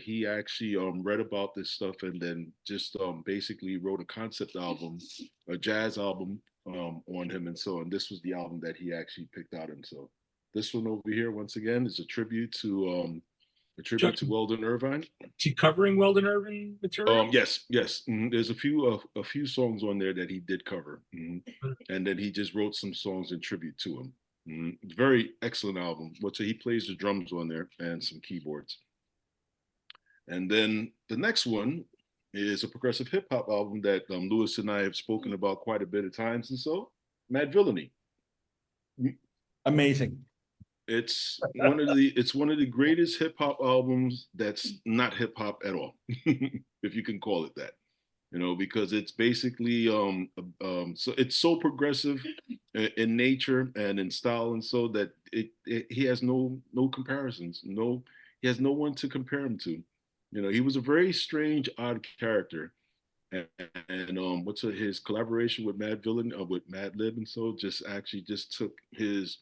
C: he actually read about this stuff and then just basically wrote a concept album, a jazz album on him, and this was the album that he actually picked out. And so this one over here, once again, is a tribute to Weldon Irvine.
E: Is he covering Weldon Irvine material?
C: Yes. Mm-hmm. There's a few songs on there that he did cover, mm-hmm. And then he just wrote some songs in tribute to him. Mm-hmm. Very excellent album. He plays the drums on there and some keyboards. And then the next one is a progressive hip hop album that Lewis and I have spoken about quite a bit of times. And so, Mad Villainy.
B: Amazing.
C: It's one of the greatest hip hop albums that's not hip hop at all, if you can call it that. You know, because it's basically so it's so progressive in nature and in style, and so that he has no comparisons. He has no one to compare him to. You know, he was a very strange, odd character, and his collaboration with with Mad Lib, and so just took his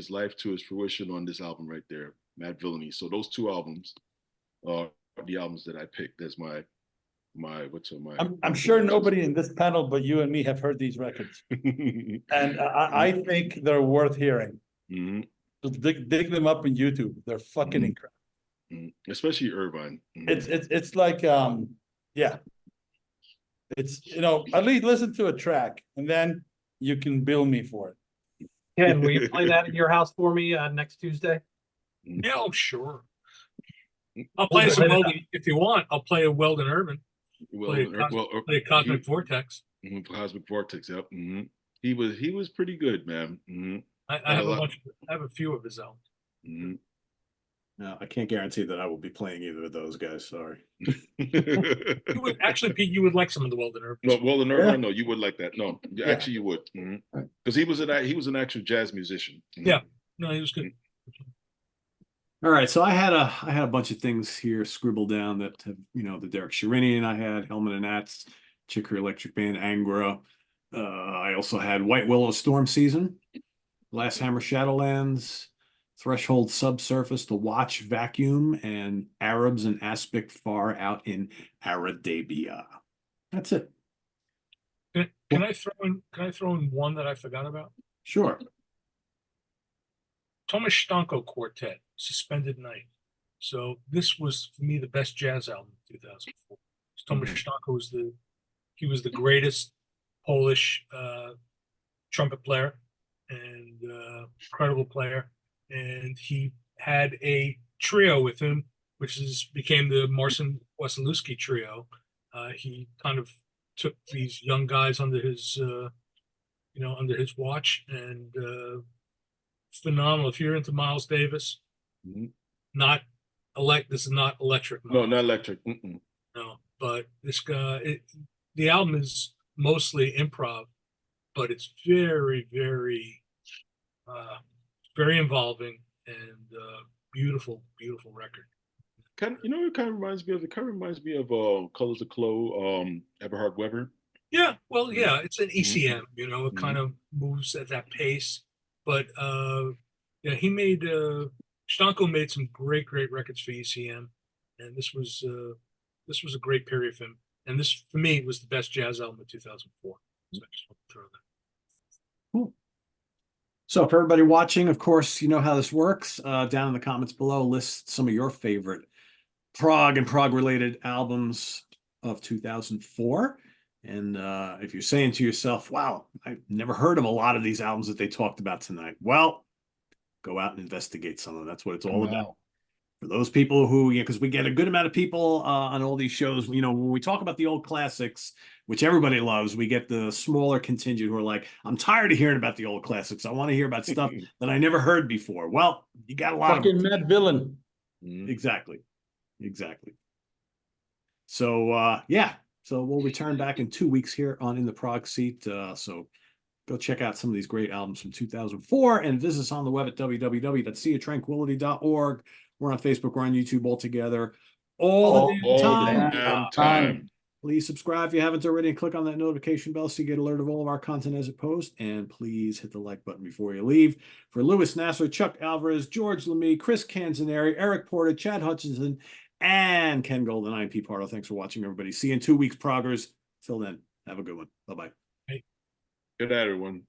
C: life to its fruition on this album right there, Mad Villainy. So those two albums are the albums that I picked as my.
B: I'm sure nobody in this panel but you and me have heard these records, and I think they're worth hearing.
C: Mm-hmm.
B: Just dig them up on YouTube. They're fucking
C: Mm-hmm.
B: incredible.
C: Mm-hmm. Especially Irvine. Mm-hmm.
B: It's like yeah. It's, you know, at least listen to a track and then you can bill me for it.
F: Ken, will you play that at your house for me next Tuesday?
E: Yeah, oh, sure. I'll play some Weldon if you want. I'll play a Weldon Irvine. Play a Cosmic Vortex.
C: Cosmic Vortex, yep. Mm-hmm. He was pretty good, man. Mm-hmm.
E: I have a few of his albums.
C: Mm-hmm.
A: No, I can't guarantee that I will be playing either of those guys. Sorry.
E: You would actually, Pete, you would like some of the Weldon Irvine.
C: No, well, the
B: Yeah.
C: Irvine, no, you would like that. No,
B: Yeah.
C: actually, you would, because he was an actual jazz musician.
E: Yeah. No, he was good.
A: All right, so I had a bunch of things here scribbled down that have, the Derek Sherinian I had, Hellman and Nats, Chicory Electric Band, Angra. I also had White Willow Storm Season, Glass Hammer Shadowlands, Threshold Subsurface, The Watch Vacuum, and Arabs and Aspic Far Out in Aradabia. That's it.
E: Can I throw in one that I forgot about?
A: Sure.
E: Thomas Stanko Quartet, Suspended Night. So this was for me the best jazz album of 2004. Thomas Stanko was the greatest Polish trumpet player and incredible player, and he had a trio with him, which became the Marcin Wasilewski trio. He kind of took these young guys under his watch, and phenomenal. If you're into Miles Davis, this is not electric.
C: No, not electric.
E: No, but this guy, the album is mostly improv, but it's very, very, very involving and beautiful, beautiful record.
C: It kind of reminds me of Colors of Chloe, Eberhard Weber.
E: Yeah, well, yeah, it's an ECM, it kind of moves at that pace. But yeah, Stanko made some great, great records for ECM, and this was a great period for him. And this, for me, was the best jazz album of 2004. So I just want to throw that.
A: Cool. So for everybody watching, of course, you know how this works. Down in the comments below, list some of your favorite prog and prog-related albums of 2004. And if you're saying to yourself, wow, I've never heard of a lot of these albums that they talked about tonight. Well, go out and investigate some of them. That's what it's all about. For those people who, because we get a good amount of people on all these shows, when we talk about the old classics, which everybody loves, we get the smaller contingent who are like, I'm tired of hearing about the old classics. I want to hear about stuff that I never heard before. Well, you got a lot
B: Fucking
A: of
B: Matt Villain.
A: Exactly. So, yeah. So we'll return back in 2 weeks here on In the Prog Seat. So go check out some of these great albums from 2004 and visit us on the web at www.seaoftranquility.org. We're on Facebook, we're on YouTube all together. All the time. Please subscribe if you haven't already and click on that notification bell so you get alert of all of our content as it posts. And please hit the like button before you leave. For Louis Nasser, Chuck Alvarez, George Lemie, Chris Canzaneri, Eric Porter, Chad Hutchinson, and Ken Golden, I'm Pete Pardo. Thanks for watching, everybody. See you in 2 weeks, proggers. Till then, have a good one. Bye-bye.
C: Good night, everyone.